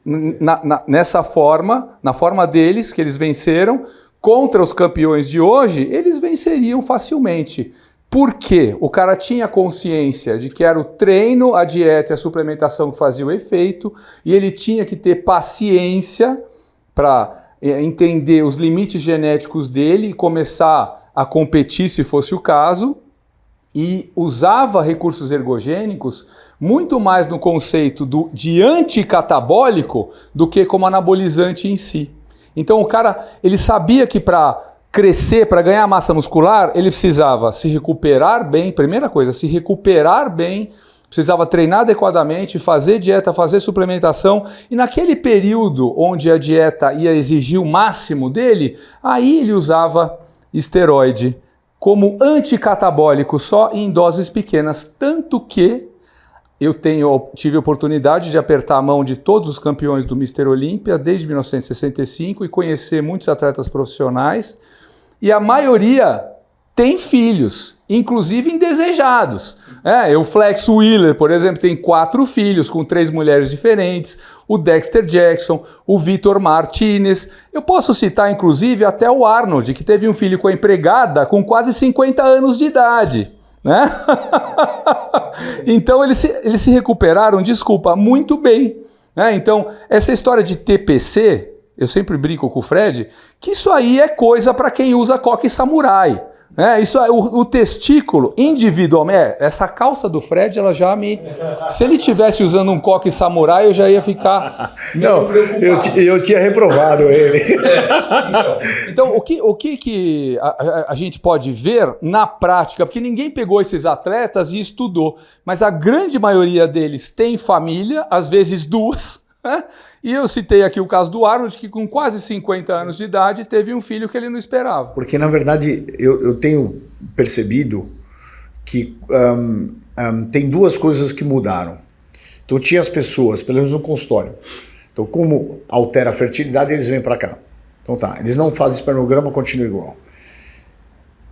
nessa forma, na forma deles, que eles venceram, contra os campeões de hoje, eles venceriam facilmente. Por quê? O cara tinha consciência de que era o treino, a dieta e a suplementação que faziam o efeito, e ele tinha que ter paciência para entender os limites genéticos dele e começar a competir, se fosse o caso, e usava recursos ergogênicos muito mais no conceito de anticatabólico do que como anabolizante em si. Então o cara, ele sabia que para crescer, para ganhar massa muscular, ele precisava se recuperar bem, primeira coisa, se recuperar bem, precisava treinar adequadamente, fazer dieta, fazer suplementação, e naquele período onde a dieta ia exigir o máximo dele, aí ele usava esteroide como anticatabólico só em doses pequenas, tanto que eu tive a oportunidade de apertar a mão de todos os campeões do Mr. Olímpia desde 1965 e conhecer muitos atletas profissionais, e a maioria tem filhos, inclusive indesejados. O Flex Wheeler, por exemplo, tem 4 filhos com 3 mulheres diferentes, o Dexter Jackson, o Vitor Martinez. Eu posso citar, inclusive, até o Arnold, que teve um filho com a empregada com quase 50 anos de idade. Né? Então eles se recuperaram, muito bem. Né? Então, essa história de TPC, eu sempre brinco com o Fred, que isso aí é coisa para quem usa coque samurai. Isso, o testículo individualmente, essa calça do Fred, ela já me... Se ele tivesse usando um coque samurai, eu já ia ficar não, eu tinha reprovado ele. Então, o que a gente pode ver na prática, porque ninguém pegou esses atletas e estudou, mas a grande maioria deles tem família, às vezes 2, né? E eu citei aqui o caso do Arnold, que com quase 50 anos de idade teve um filho que ele não esperava. Porque, na verdade, eu tenho percebido que tem 2 coisas que mudaram. Então, tinha as pessoas, pelo menos no consultório. Então, como altera a fertilidade, eles vêm para cá. Então tá, eles não fazem espermograma, continua igual.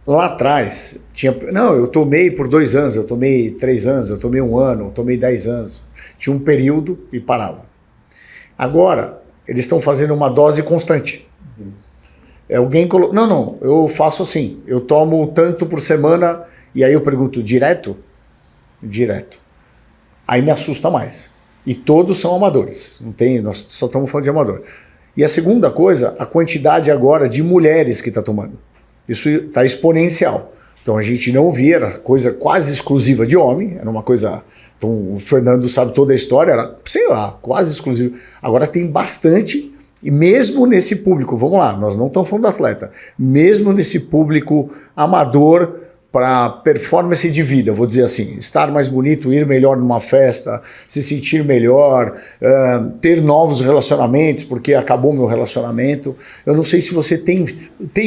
Lá atrás, eu tomei por 2 anos, eu tomei 3 anos, eu tomei 1 ano, eu tomei 10 anos. Tinha um período e parava. Agora, eles estão fazendo uma dose constante. Alguém colocou... Não, eu faço assim. Eu tomo tanto por semana e aí eu pergunto, direto? Direto. Aí me assusta mais. E todos são amadores. Não tem, nós só estamos falando de amador. E a segunda coisa, a quantidade agora de mulheres que está tomando. Isso está exponencial. Então a gente não via, era coisa quase exclusiva de homem, era uma coisa... Então o Fernando sabe toda a história, era, sei lá, quase exclusivo. Agora tem bastante, e mesmo nesse público, vamos lá, nós não estamos falando do atleta, mesmo nesse público amador para performance de vida, vou dizer assim, estar mais bonito, ir melhor numa festa, se sentir melhor, ter novos relacionamentos, porque acabou meu relacionamento. Eu não sei se você tem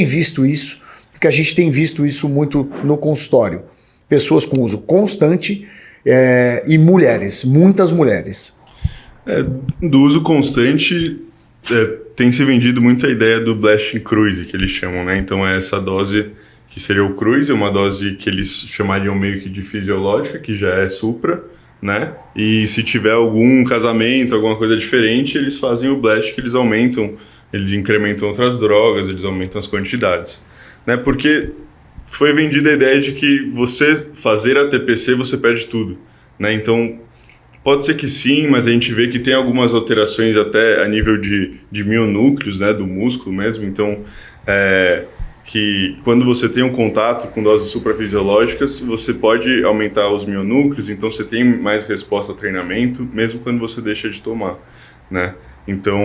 visto isso, porque a gente tem visto isso muito no consultório. Pessoas com uso constante, e mulheres, muitas mulheres. Do uso constante, tem se vendido muito a ideia do Blasting Cruise, que eles chamam, né? Então é essa dose que seria o Cruise, uma dose que eles chamariam meio que de fisiológica, que já é supra, né? E se tiver algum casamento, alguma coisa diferente, eles fazem o Blast, que eles aumentam, eles incrementam outras drogas, eles aumentam as quantidades, né? Porque foi vendida a ideia de que você fazer a TPC, você perde tudo, né? Então, pode ser que sim, mas a gente vê que tem algumas alterações até a nível de mionúcleos, né, do músculo mesmo. Então, que quando você tem um contato com doses suprafisiológicas, você pode aumentar os mionúcleos, então você tem mais resposta ao treinamento, mesmo quando você deixa de tomar, né? Então,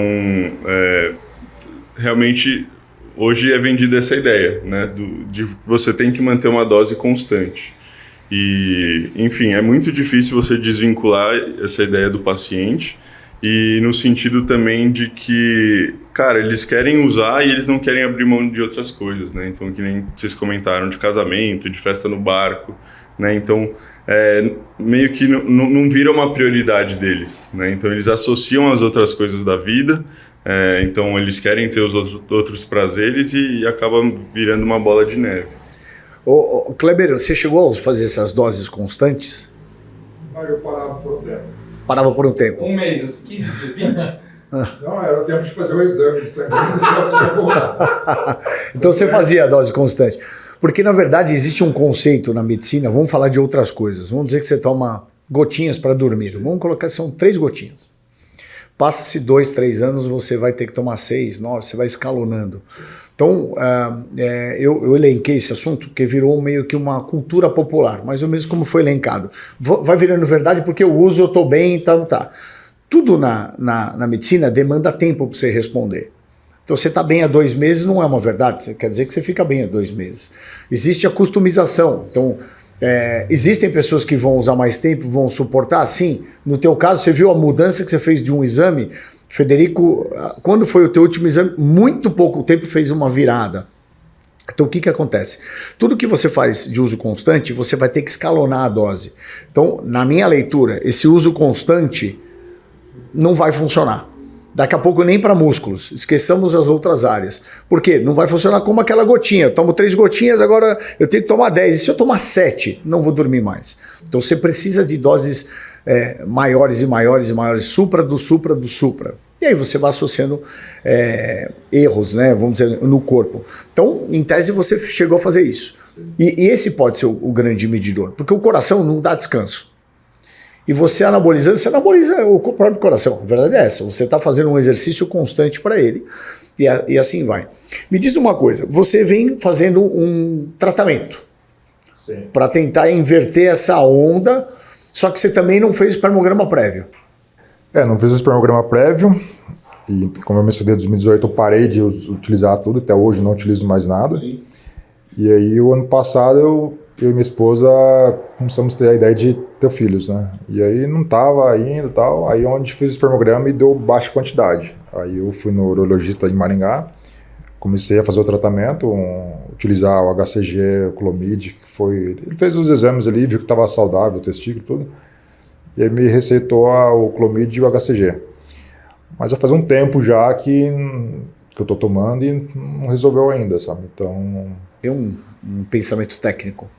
realmente, hoje é vendida essa ideia, né, de você tem que manter uma dose constante. E, enfim, é muito difícil você desvincular essa ideia do paciente, e no sentido também de que, cara, eles querem usar e eles não querem abrir mão de outras coisas, né? Então, que nem vocês comentaram, de casamento, de festa no barco, né? Então, meio que não vira uma prioridade deles, né? Então, eles associam as outras coisas da vida, então eles querem ter os outros prazeres e acabam virando uma bola de neve. Ô, Kleber, você chegou a fazer essas doses constantes? Eu parava por um tempo. Parava por um tempo. Um mês, assim, 15 dias, 20? Não, era o tempo de fazer o exame de sangue. Então você fazia a dose constante. Porque, na verdade, existe um conceito na medicina, vamos falar de outras coisas. Vamos dizer que você toma gotinhas para dormir. Vamos colocar, são 3 gotinhas. Passa-se 2, 3 anos, você vai ter que tomar 6, 9, você vai escalonando. Então, eu elenquei esse assunto porque virou meio que uma cultura popular, mais ou menos como foi elencado. Vai virando verdade porque eu uso, eu estou bem e tal, tá. Tudo na medicina demanda tempo para você responder. Então, você está bem há 2 meses não é uma verdade, quer dizer que você fica bem há 2 meses. Existe a customização, então existem pessoas que vão usar mais tempo, vão suportar, sim. No teu caso, você viu a mudança que você fez de um exame. Federico, quando foi o teu último exame, muito pouco tempo fez uma virada. Então o que acontece? Tudo que você faz de uso constante, você vai ter que escalonar a dose. Então, na minha leitura, esse uso constante não vai funcionar. Daqui a pouco nem para músculos, esqueçamos as outras áreas. Por quê? Não vai funcionar como aquela gotinha. Eu tomo 3 gotinhas, agora eu tenho que tomar 10. E se eu tomar 7, não vou dormir mais. Então você precisa de doses maiores e maiores e maiores, supra do supra do supra. E aí você vai associando erros, né, vamos dizer, no corpo. Então, em tese, você chegou a fazer isso. E esse pode ser o grande medidor, porque o coração não dá descanso. E você anabolizando, você anaboliza o próprio coração. A verdade é essa, você está fazendo um exercício constante para ele. E assim vai. Me diz uma coisa, você vem fazendo um tratamento para tentar inverter essa onda, só que você também não fez espermograma prévio. Não fiz o espermograma prévio, e como eu mencionei, em 2018 eu parei de utilizar tudo, até hoje não utilizo mais nada. Sim. E aí o ano passado eu e minha esposa começamos a ter a ideia de ter filhos, né? E aí não estava indo e tal, aí onde fiz o espermograma e deu baixa quantidade. Aí eu fui no urologista em Maringá, comecei a fazer o tratamento, utilizar o HCG, o Clomid, que foi... Ele fez os exames ali, viu que estava saudável, o testículo e tudo. E aí me receitou o Clomid e o HCG. Mas já faz um tempo já que eu estou tomando e não resolveu ainda, sabe? Então... Tem um pensamento técnico.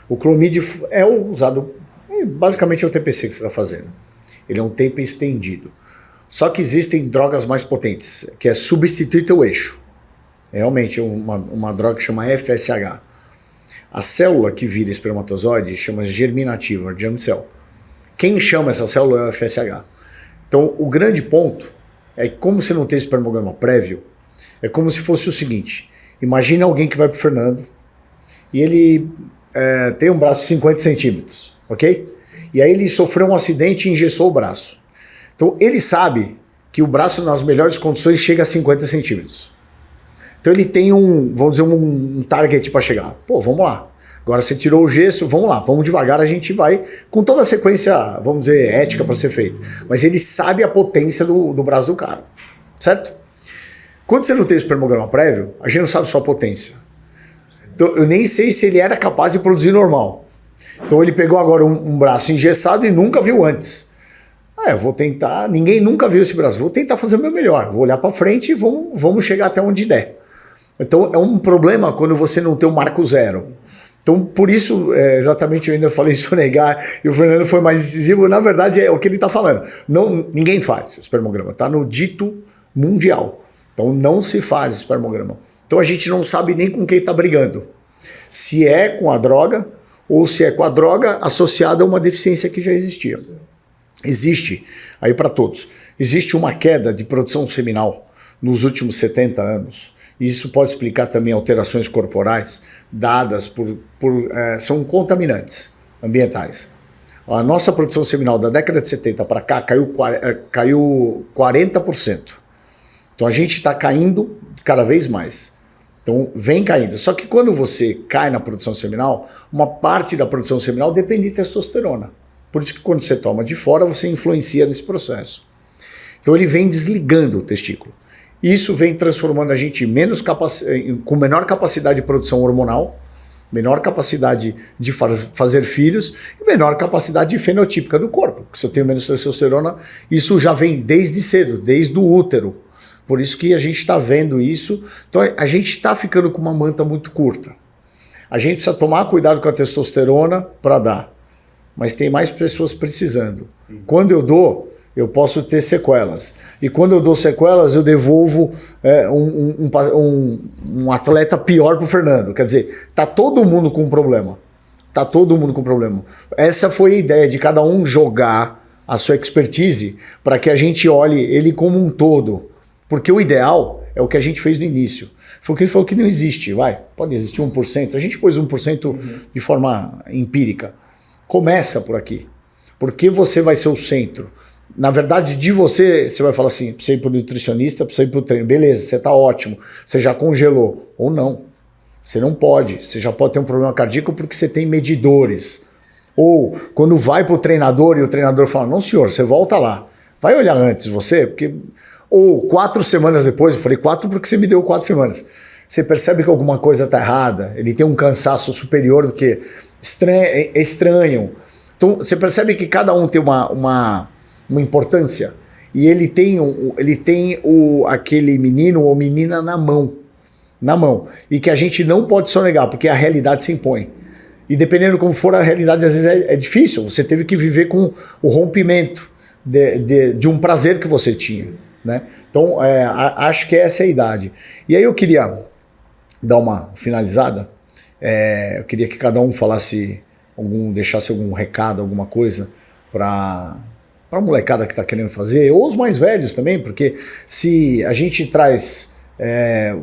O Clomid é usado, basicamente é o TPC que você está fazendo. Ele é um tempo estendido. Só que existem drogas mais potentes, que é substituir teu eixo. É realmente uma droga que chama FSH. A célula que vira espermatozoide chama germinativa, germ cell. Quem chama essa célula é o FSH. Então, o grande ponto é que, como você não tem espermograma prévio, é como se fosse o seguinte: imagina alguém que vai para o Fernando e ele tem um braço de 50 centímetros, ok? E aí ele sofreu um acidente e engessou o braço. Então, ele sabe que o braço, nas melhores condições, chega a 50 centímetros. Então, ele tem vamos dizer, um target para chegar. Pô, vamos lá. Agora você tirou o gesso, vamos lá, vamos devagar, a gente vai com toda a sequência, vamos dizer, ética para ser feita. Mas ele sabe a potência do braço do cara, certo? Quando você não tem o espermograma prévio, a gente não sabe só a potência. Então eu nem sei se ele era capaz de produzir normal. Então ele pegou agora um braço engessado e nunca viu antes. Vou tentar, ninguém nunca viu esse braço, vou tentar fazer o meu melhor, vou olhar para frente e vamos chegar até onde der. Então é um problema quando você não tem um marco zero. Então por isso, exatamente, eu ainda falei sonegar e o Fernando foi mais decisivo, na verdade é o que ele está falando. Ninguém faz espermograma, está no dito mundial. Então não se faz espermograma. Então a gente não sabe nem com quem está brigando. Se é com a droga ou se é com a droga associada a uma deficiência que já existia. Existe, aí para todos, existe uma queda de produção seminal nos últimos 70 anos. E isso pode explicar também alterações corporais dadas são contaminantes ambientais. A nossa produção seminal da década de 70 para cá caiu 40%. Então a gente está caindo cada vez mais. Então vem caindo. Só que quando você cai na produção seminal, uma parte da produção seminal depende de testosterona. Por isso que quando você toma de fora, você influencia nesse processo. Então ele vem desligando o testículo. Isso vem transformando a gente com menor capacidade de produção hormonal, menor capacidade de fazer filhos e menor capacidade fenotípica do corpo. Porque se eu tenho menos testosterona, isso já vem desde cedo, desde o útero. Por isso que a gente está vendo isso. Então a gente está ficando com uma manta muito curta. A gente precisa tomar cuidado com a testosterona para dar. Mas tem mais pessoas precisando. Quando eu dou, eu posso ter sequelas. E quando eu dou sequelas, eu devolvo um atleta pior para o Fernando. Quer dizer, tá todo mundo com problema. Tá todo mundo com problema. Essa foi a ideia de cada um jogar a sua expertise para que a gente olhe ele como um todo. Porque o ideal é o que a gente fez no início. Foi o que ele falou que não existe. Pode existir 1%. A gente pôs 1% de forma empírica. Começa por aqui, porque você vai ser o centro. Na verdade, de você vai falar assim, precisa ir para o nutricionista, precisa ir para o treino. Beleza, você está ótimo, você já congelou. Ou não, você não pode. Você já pode ter um problema cardíaco porque você tem medidores. Ou quando vai para o treinador e o treinador fala, não senhor, você volta lá. Vai olhar antes você, porque... Ou 4 semanas depois, eu falei 4 porque você me deu 4 semanas. Você percebe que alguma coisa está errada, ele tem um cansaço superior do que... É estranho. Então você percebe que cada um tem uma importância e ele tem aquele menino ou menina na mão e que a gente não pode sonegar porque a realidade se impõe e dependendo como for a realidade às vezes é difícil, você teve que viver com o rompimento de um prazer que você tinha, né? Então acho que essa é a idade. E aí eu queria dar uma finalizada. Eu queria que cada um deixasse algum recado, alguma coisa para a molecada que está querendo fazer, ou os mais velhos também, porque se a gente traz,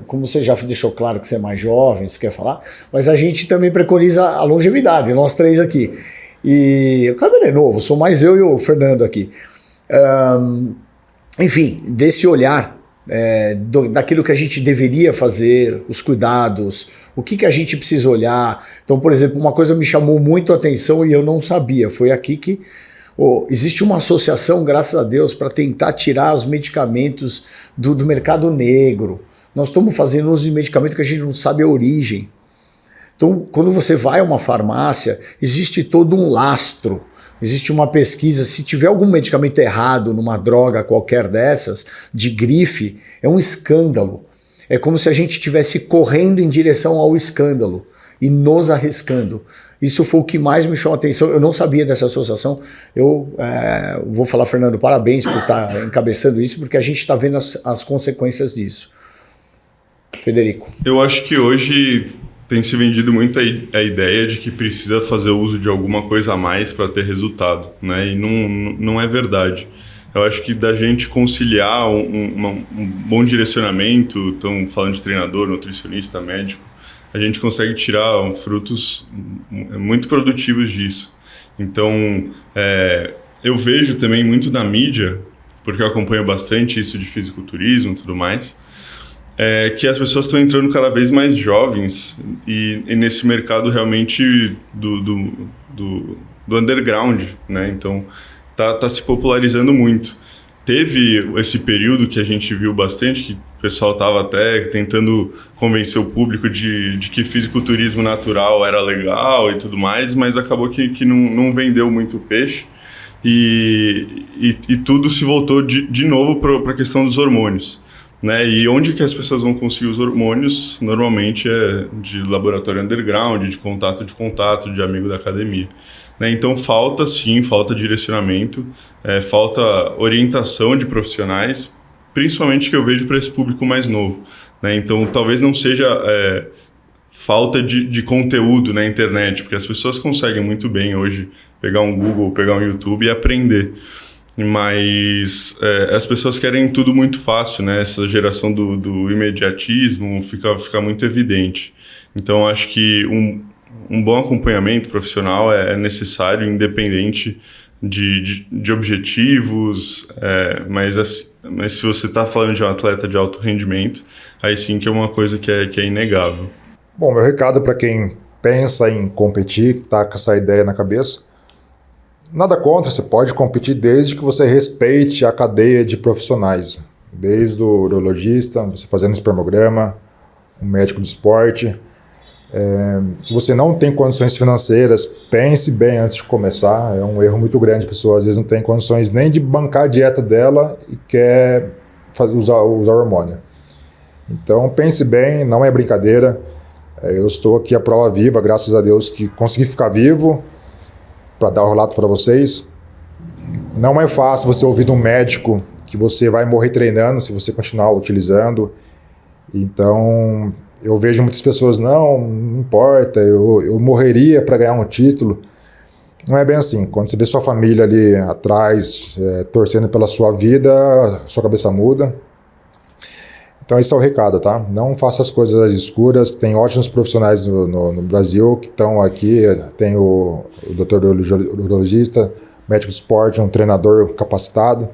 como você já deixou claro que você é mais jovem, você quer falar, mas a gente também preconiza a longevidade, nós 3 aqui. E o Kleber é novo, sou mais eu e o Fernando aqui. Enfim, desse olhar, daquilo que a gente deveria fazer, os cuidados, o que a gente precisa olhar. Então, por exemplo, uma coisa me chamou muito a atenção e eu não sabia, foi aqui que existe uma associação, graças a Deus, para tentar tirar os medicamentos do mercado negro. Nós estamos fazendo uso de medicamento que a gente não sabe a origem. Então, quando você vai a uma farmácia, existe todo um lastro. Existe uma pesquisa, se tiver algum medicamento errado numa droga qualquer dessas, de grife, é um escândalo. É como se a gente estivesse correndo em direção ao escândalo e nos arriscando. Isso foi o que mais me chamou a atenção. Eu não sabia dessa associação. Eu vou falar, Fernando, parabéns por estar encabeçando isso, porque a gente está vendo as consequências disso. Federico. Eu acho que hoje tem se vendido muito a ideia de que precisa fazer uso de alguma coisa a mais para ter resultado, né? E não é verdade. Eu acho que da gente conciliar um bom direcionamento, estão falando de treinador, nutricionista, médico, a gente consegue tirar frutos muito produtivos disso. Então, eu vejo também muito na mídia, porque eu acompanho bastante isso de fisiculturismo e tudo mais, que as pessoas estão entrando cada vez mais jovens e nesse mercado realmente do underground, né? Então, tá se popularizando muito. Teve esse período que a gente viu bastante, que o pessoal estava até tentando convencer o público de que fisiculturismo natural era legal e tudo mais, mas acabou que não vendeu muito peixe. e tudo se voltou de novo para a questão dos hormônios. Né? E onde que as pessoas vão conseguir os hormônios? Normalmente é de laboratório underground, de contato, de amigo da academia. Né? Então falta direcionamento, falta orientação de profissionais, principalmente que eu vejo para esse público mais novo. Né? Então talvez não seja falta de conteúdo na internet, porque as pessoas conseguem muito bem hoje pegar um Google, pegar um YouTube e aprender. Mas as pessoas querem tudo muito fácil, né? Essa geração do imediatismo fica muito evidente. Então, acho que um bom acompanhamento profissional é necessário, independente de objetivos, mas se você está falando de um atleta de alto rendimento, aí sim que é uma coisa que é inegável. Bom, meu recado para quem pensa em competir, está com essa ideia na cabeça, nada contra, você pode competir desde que você respeite a cadeia de profissionais, desde o urologista, você fazendo espermograma, o médico do esporte. Se você não tem condições financeiras, pense bem antes de começar, é um erro muito grande, a pessoa às vezes não tem condições nem de bancar a dieta dela e quer usar hormônio. Então pense bem, não é brincadeira, eu estou aqui à prova viva, graças a Deus que consegui ficar vivo, para dar o relato para vocês. Não é fácil você ouvir de um médico que você vai morrer treinando se você continuar utilizando. Então, eu vejo muitas pessoas, não importa, eu morreria para ganhar um título. Não é bem assim. Quando você vê sua família ali atrás, torcendo pela sua vida, sua cabeça muda. Então esse é o recado, tá? Não faça as coisas às escuras. Tem ótimos profissionais no Brasil que estão aqui. Tem o doutor urologista, médico de esporte, um treinador capacitado.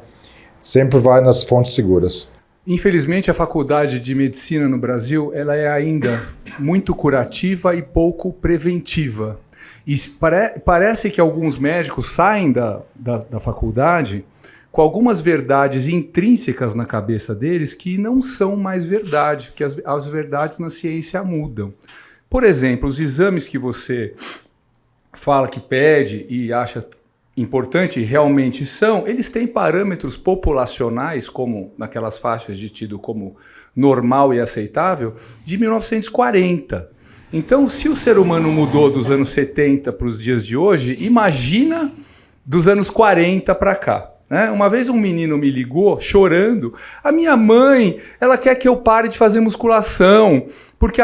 Sempre vai nas fontes seguras. Infelizmente, a faculdade de medicina no Brasil ela é ainda muito curativa e pouco preventiva. E parece que alguns médicos saem da faculdade com algumas verdades intrínsecas na cabeça deles que não são mais verdade, que as verdades na ciência mudam. Por exemplo, os exames que você fala que pede e acha importante, e realmente são, eles têm parâmetros populacionais, como naquelas faixas de tido como normal e aceitável, de 1940. Então, se o ser humano mudou dos anos 70 para os dias de hoje, imagina dos anos 40 para cá. Uma vez um menino me ligou chorando, a minha mãe, ela quer que eu pare de fazer musculação, porque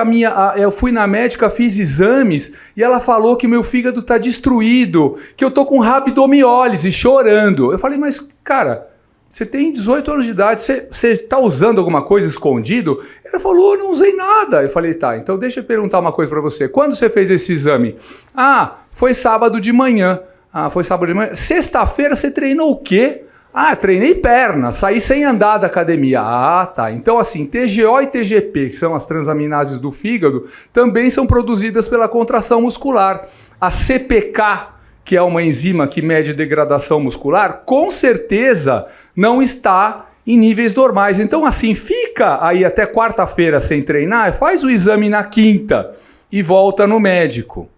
eu fui na médica, fiz exames e ela falou que meu fígado está destruído, que eu tô com rabdomiólise, chorando. Eu falei, mas cara, você tem 18 anos de idade, você está usando alguma coisa escondido? Ela falou, eu não usei nada. Eu falei, tá, então deixa eu perguntar uma coisa para você, quando você fez esse exame? Ah, foi sábado de manhã. Ah, foi sábado de manhã. Sexta-feira você treinou o quê? Ah, treinei perna, saí sem andar da academia. Ah, tá. Então, assim, TGO e TGP, que são as transaminases do fígado, também são produzidas pela contração muscular. A CPK, que é uma enzima que mede degradação muscular, com certeza não está em níveis normais. Então, assim, fica aí até quarta-feira sem treinar, faz o exame na quinta e volta no médico.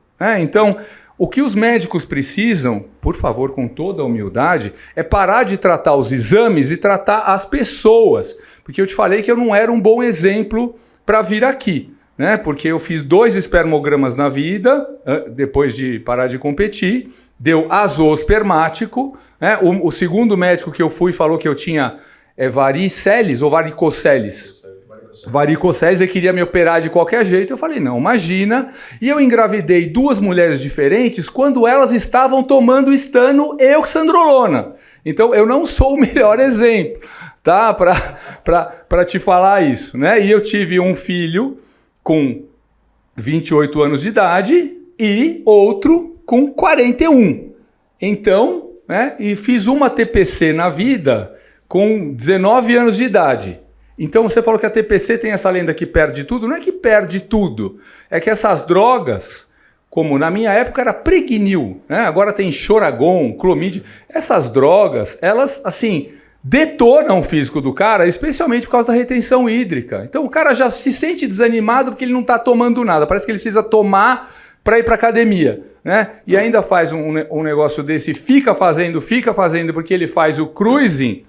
Então, o que os médicos precisam, por favor, com toda a humildade, é parar de tratar os exames e tratar as pessoas. Porque eu te falei que eu não era um bom exemplo para vir aqui, né? Porque eu fiz 2 espermogramas na vida, depois de parar de competir, deu azoospermático, né? O segundo médico que eu fui falou que eu tinha variceles ou varicoceles. Varicoceles, ele queria me operar de qualquer jeito. Eu falei, não, imagina. E eu engravidei 2 mulheres diferentes quando elas estavam tomando estano e oxandrolona. Então, eu não sou o melhor exemplo, tá? Para te falar isso, né? E eu tive um filho com 28 anos de idade e outro com 41. Então, né? E fiz uma TPC na vida com 19 anos de idade. Então você falou que a TPC tem essa lenda que perde tudo. Não é que perde tudo, é que essas drogas, como na minha época era Pregnil, né? Agora tem Choragon, Clomid, essas drogas, elas assim detonam o físico do cara, especialmente por causa da retenção hídrica. Então o cara já se sente desanimado porque ele não está tomando nada, parece que ele precisa tomar para ir para academia, né? E ainda faz um negócio desse, fica fazendo, porque ele faz o cruising,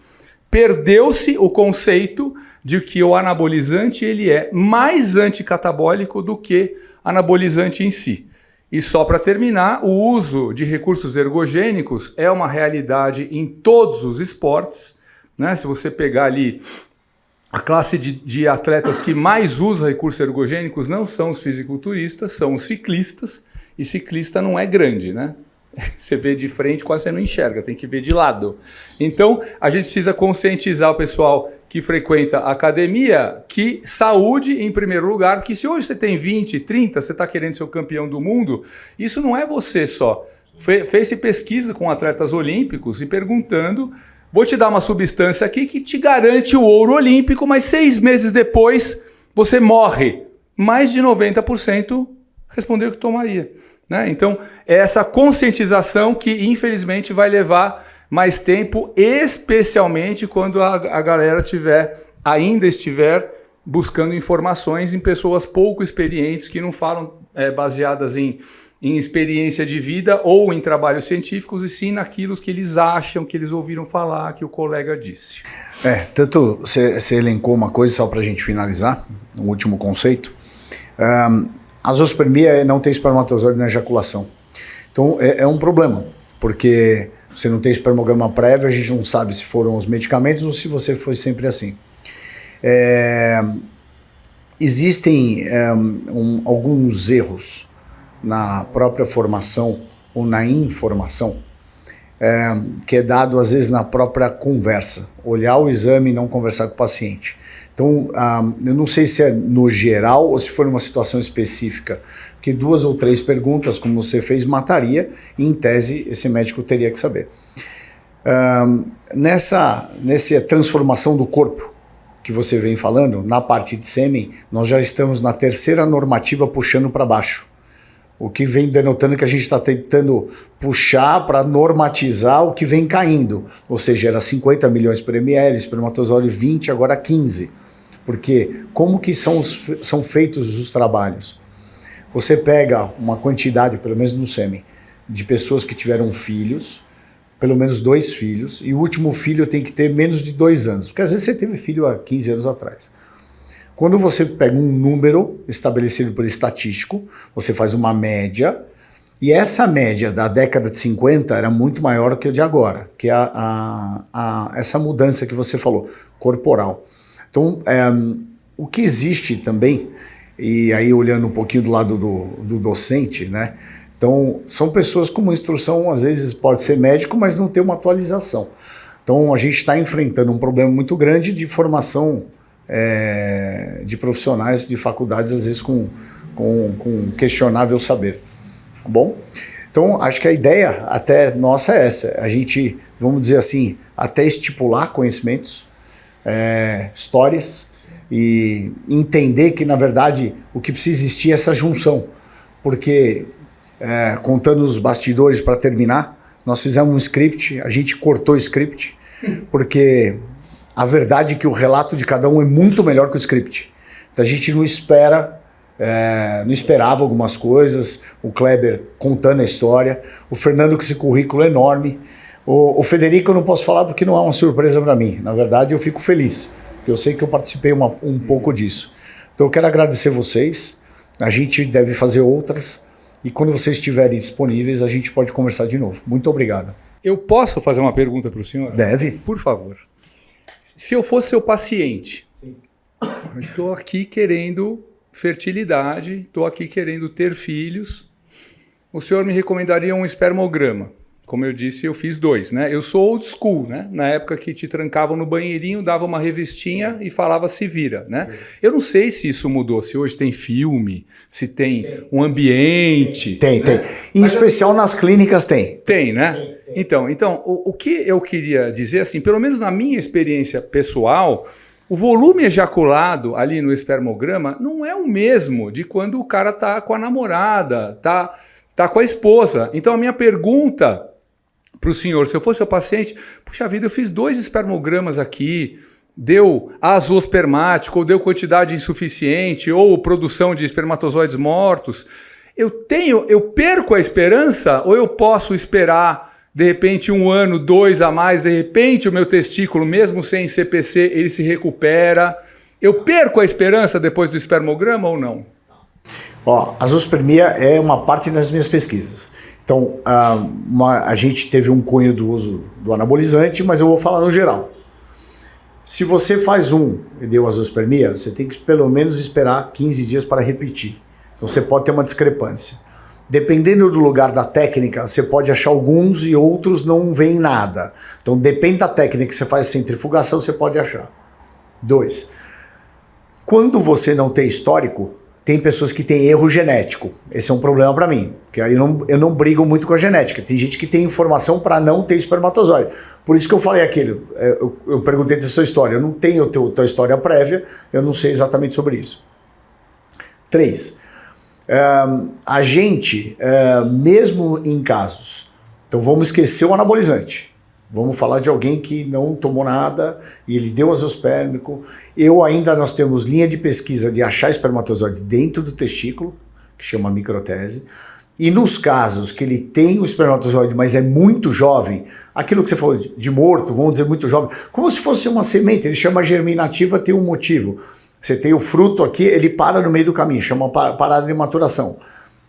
perdeu-se o conceito de que o anabolizante ele é mais anticatabólico do que anabolizante em si. E só para terminar, o uso de recursos ergogênicos é uma realidade em todos os esportes, né? Se você pegar ali a classe de atletas que mais usa recursos ergogênicos não são os fisiculturistas, são os ciclistas, e ciclista não é grande, né? Você vê de frente, quase você não enxerga, tem que ver de lado. Então, a gente precisa conscientizar o pessoal que frequenta a academia que saúde em primeiro lugar, porque se hoje você tem 20, 30, você está querendo ser o campeão do mundo, isso não é você só. Fez-se pesquisa com atletas olímpicos e perguntando, vou te dar uma substância aqui que te garante o ouro olímpico, mas 6 meses depois você morre. Mais de 90% respondeu que tomaria. Né? Então, é essa conscientização que, infelizmente, vai levar mais tempo, especialmente quando a galera ainda estiver buscando informações em pessoas pouco experientes que não falam baseadas em experiência de vida ou em trabalhos científicos, e sim naquilo que eles acham, que eles ouviram falar, que o colega disse. Tanto você elencou uma coisa, só para a gente finalizar, um último conceito. A zoospermia é não ter espermatozoide na ejaculação. Então é um problema, porque você não tem espermograma prévio, a gente não sabe se foram os medicamentos ou se você foi sempre assim. Existem alguns erros na própria formação ou na informação, que é dado às vezes na própria conversa, olhar o exame e não conversar com o paciente. Então, eu não sei se é no geral ou se for numa situação específica, porque 2 ou 3 perguntas, como você fez, mataria, e em tese esse médico teria que saber. Nessa transformação do corpo que você vem falando, na parte de sêmen, nós já estamos na 3ª normativa puxando para baixo. O que vem denotando que a gente está tentando puxar para normatizar o que vem caindo. Ou seja, era 50 milhões por ml, espermatozoide 20, agora 15. Porque como que são feitos os trabalhos? Você pega uma quantidade, pelo menos no sêmen, de pessoas que tiveram filhos, pelo menos 2 filhos, e o último filho tem que ter menos de 2 anos. Porque às vezes você teve filho há 15 anos atrás. Quando você pega um número estabelecido por estatístico, você faz uma média, e essa média da década de 50 era muito maior que a de agora, que é essa mudança que você falou, corporal. Então, o que existe também, e aí olhando um pouquinho do lado do docente, né? Então, são pessoas com uma instrução, às vezes pode ser médico, mas não tem uma atualização. Então, a gente está enfrentando um problema muito grande de formação de profissionais de faculdades, às vezes com questionável saber. Tá bom? Então, acho que a ideia até nossa é essa. A gente, vamos dizer assim, até estipular conhecimentos, histórias, e entender que, na verdade, o que precisa existir é essa junção. Porque, contando os bastidores para terminar, nós fizemos um script, a gente cortou o script, porque a verdade é que o relato de cada um é muito melhor que o script. Então a gente não esperava algumas coisas, o Kleber contando a história, o Fernando com esse currículo enorme, o Federico eu não posso falar porque não é uma surpresa para mim. Na verdade eu fico feliz, porque eu sei que eu participei um pouco disso. Então eu quero agradecer vocês, a gente deve fazer outras, e quando vocês estiverem disponíveis a gente pode conversar de novo. Muito obrigado. Eu posso fazer uma pergunta para o senhor? Deve. Por favor. Se eu fosse seu paciente, estou aqui querendo fertilidade, estou aqui querendo ter filhos, o senhor me recomendaria um espermograma? Como eu disse, eu fiz 2, né? Eu sou old school, né? Na época que te trancavam no banheirinho, dava uma revistinha e falava se vira, né? Eu não sei se isso mudou, se hoje tem filme, se tem um ambiente. Tem. Em especial nas clínicas tem. Tem, né? Então, o que eu queria dizer, assim, pelo menos na minha experiência pessoal, o volume ejaculado ali no espermograma não é o mesmo de quando o cara tá com a namorada, tá com a esposa. Então a minha pergunta para o senhor, se eu fosse seu paciente, puxa vida, eu fiz 2 espermogramas aqui, deu azoospermático, ou deu quantidade insuficiente, ou produção de espermatozoides mortos. eu perco a esperança ou eu posso esperar, de repente, 1 ano, 2 a mais, de repente o meu testículo, mesmo sem CPC, ele se recupera. Eu perco a esperança depois do espermograma ou não? Ó, a zoospermia é uma parte das minhas pesquisas. Então, a gente teve um cunho do uso do anabolizante, mas eu vou falar no geral. Se você faz e deu a zoospermia, você tem que pelo menos esperar 15 dias para repetir. Então você pode ter uma discrepância. Dependendo do lugar da técnica, você pode achar alguns e outros não veem nada. Então depende da técnica que você faz centrifugação, você pode achar. 2. Quando você não tem histórico, tem pessoas que têm erro genético. Esse é um problema para mim, porque aí eu não brigo muito com a genética. Tem gente que tem informação para não ter espermatozoide. Por isso que eu falei aquilo. Eu perguntei da sua história. Eu não tenho tua história prévia, eu não sei exatamente sobre isso. 3. A gente, mesmo em casos... Então vamos esquecer o anabolizante. Vamos falar de alguém que não tomou nada e ele deu azospérmico. Nós temos linha de pesquisa de achar espermatozoide dentro do testículo, que chama microtese. E nos casos que ele tem o espermatozoide, mas é muito jovem, aquilo que você falou de morto, vamos dizer muito jovem, como se fosse uma semente, ele chama germinativa, tem um motivo. Você tem o fruto aqui, ele para no meio do caminho, chama parada de maturação.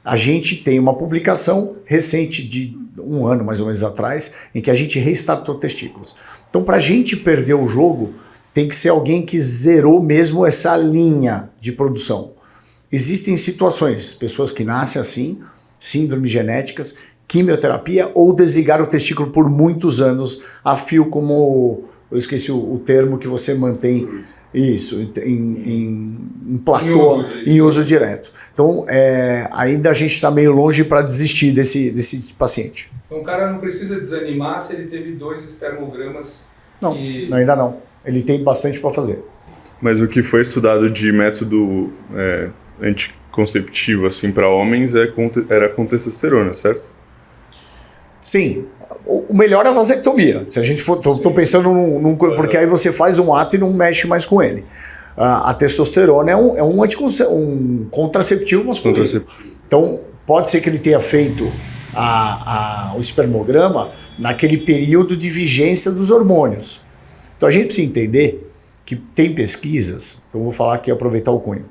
A gente tem uma publicação recente de 1 ano, mais ou menos atrás, em que a gente restartou testículos. Então, para a gente perder o jogo, tem que ser alguém que zerou mesmo essa linha de produção. Existem situações, pessoas que nascem assim, síndromes genéticas, quimioterapia ou desligar o testículo por muitos anos a fio, como eu esqueci o termo que você mantém isso, em platô, em uso direto. Então, ainda a gente está meio longe para desistir desse paciente. Então o cara não precisa desanimar se ele teve 2 espermogramas. Não, ainda não. Ele tem bastante para fazer. Mas o que foi estudado de método anticonceptivo assim, para homens era com testosterona, certo? Sim. O melhor é a vasectomia. Se a gente for, tô pensando porque aí você faz um ato e não mexe mais com ele. A testosterona é um contraceptivo masculino. Então, pode ser que ele tenha feito o espermograma naquele período de vigência dos hormônios. Então, a gente precisa entender que tem pesquisas, então vou falar aqui, aproveitar o cunho.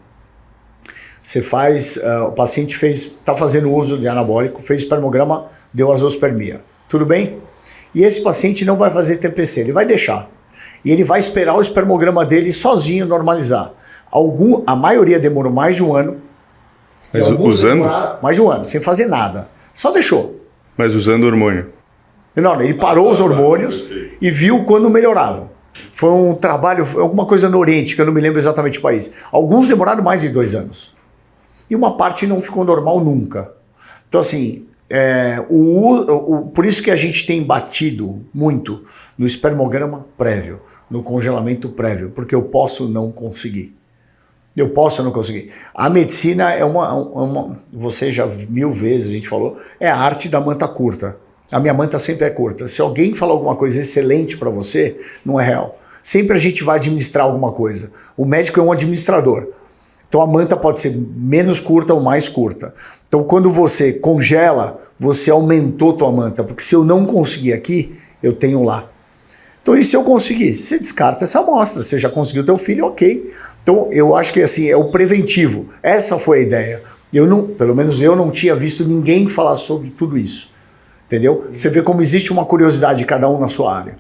Você faz, o paciente está fazendo uso de anabólico, fez espermograma, deu azoospermia. Tudo bem? E esse paciente não vai fazer TPC, ele vai deixar. E ele vai esperar o espermograma dele sozinho normalizar. A maioria demorou mais de 1 ano. Mas usando? Mais de 1 ano, sem fazer nada. Só deixou. Mas usando hormônio? Não, ele parou os hormônios e viu quando melhorava. Foi um trabalho, alguma coisa no Oriente, que eu não me lembro exatamente o país. Alguns demoraram mais de 2 anos. E uma parte não ficou normal nunca. Então, assim... por isso que a gente tem batido muito no espermograma prévio, no congelamento prévio, porque eu posso não conseguir. A medicina é você já 1000 vezes a gente falou, é a arte da manta curta. A minha manta sempre é curta. Se alguém falar alguma coisa excelente para você, não é real. Sempre a gente vai administrar alguma coisa. O médico é um administrador. Então a manta pode ser menos curta ou mais curta. Então quando você congela, você aumentou tua manta, porque se eu não conseguir aqui, eu tenho lá. Então e se eu conseguir? Você descarta essa amostra, você já conseguiu teu filho, ok. Então eu acho que assim, é o preventivo. Essa foi a ideia. Pelo menos eu não tinha visto ninguém falar sobre tudo isso. Entendeu? Você vê como existe uma curiosidade de cada um na sua área.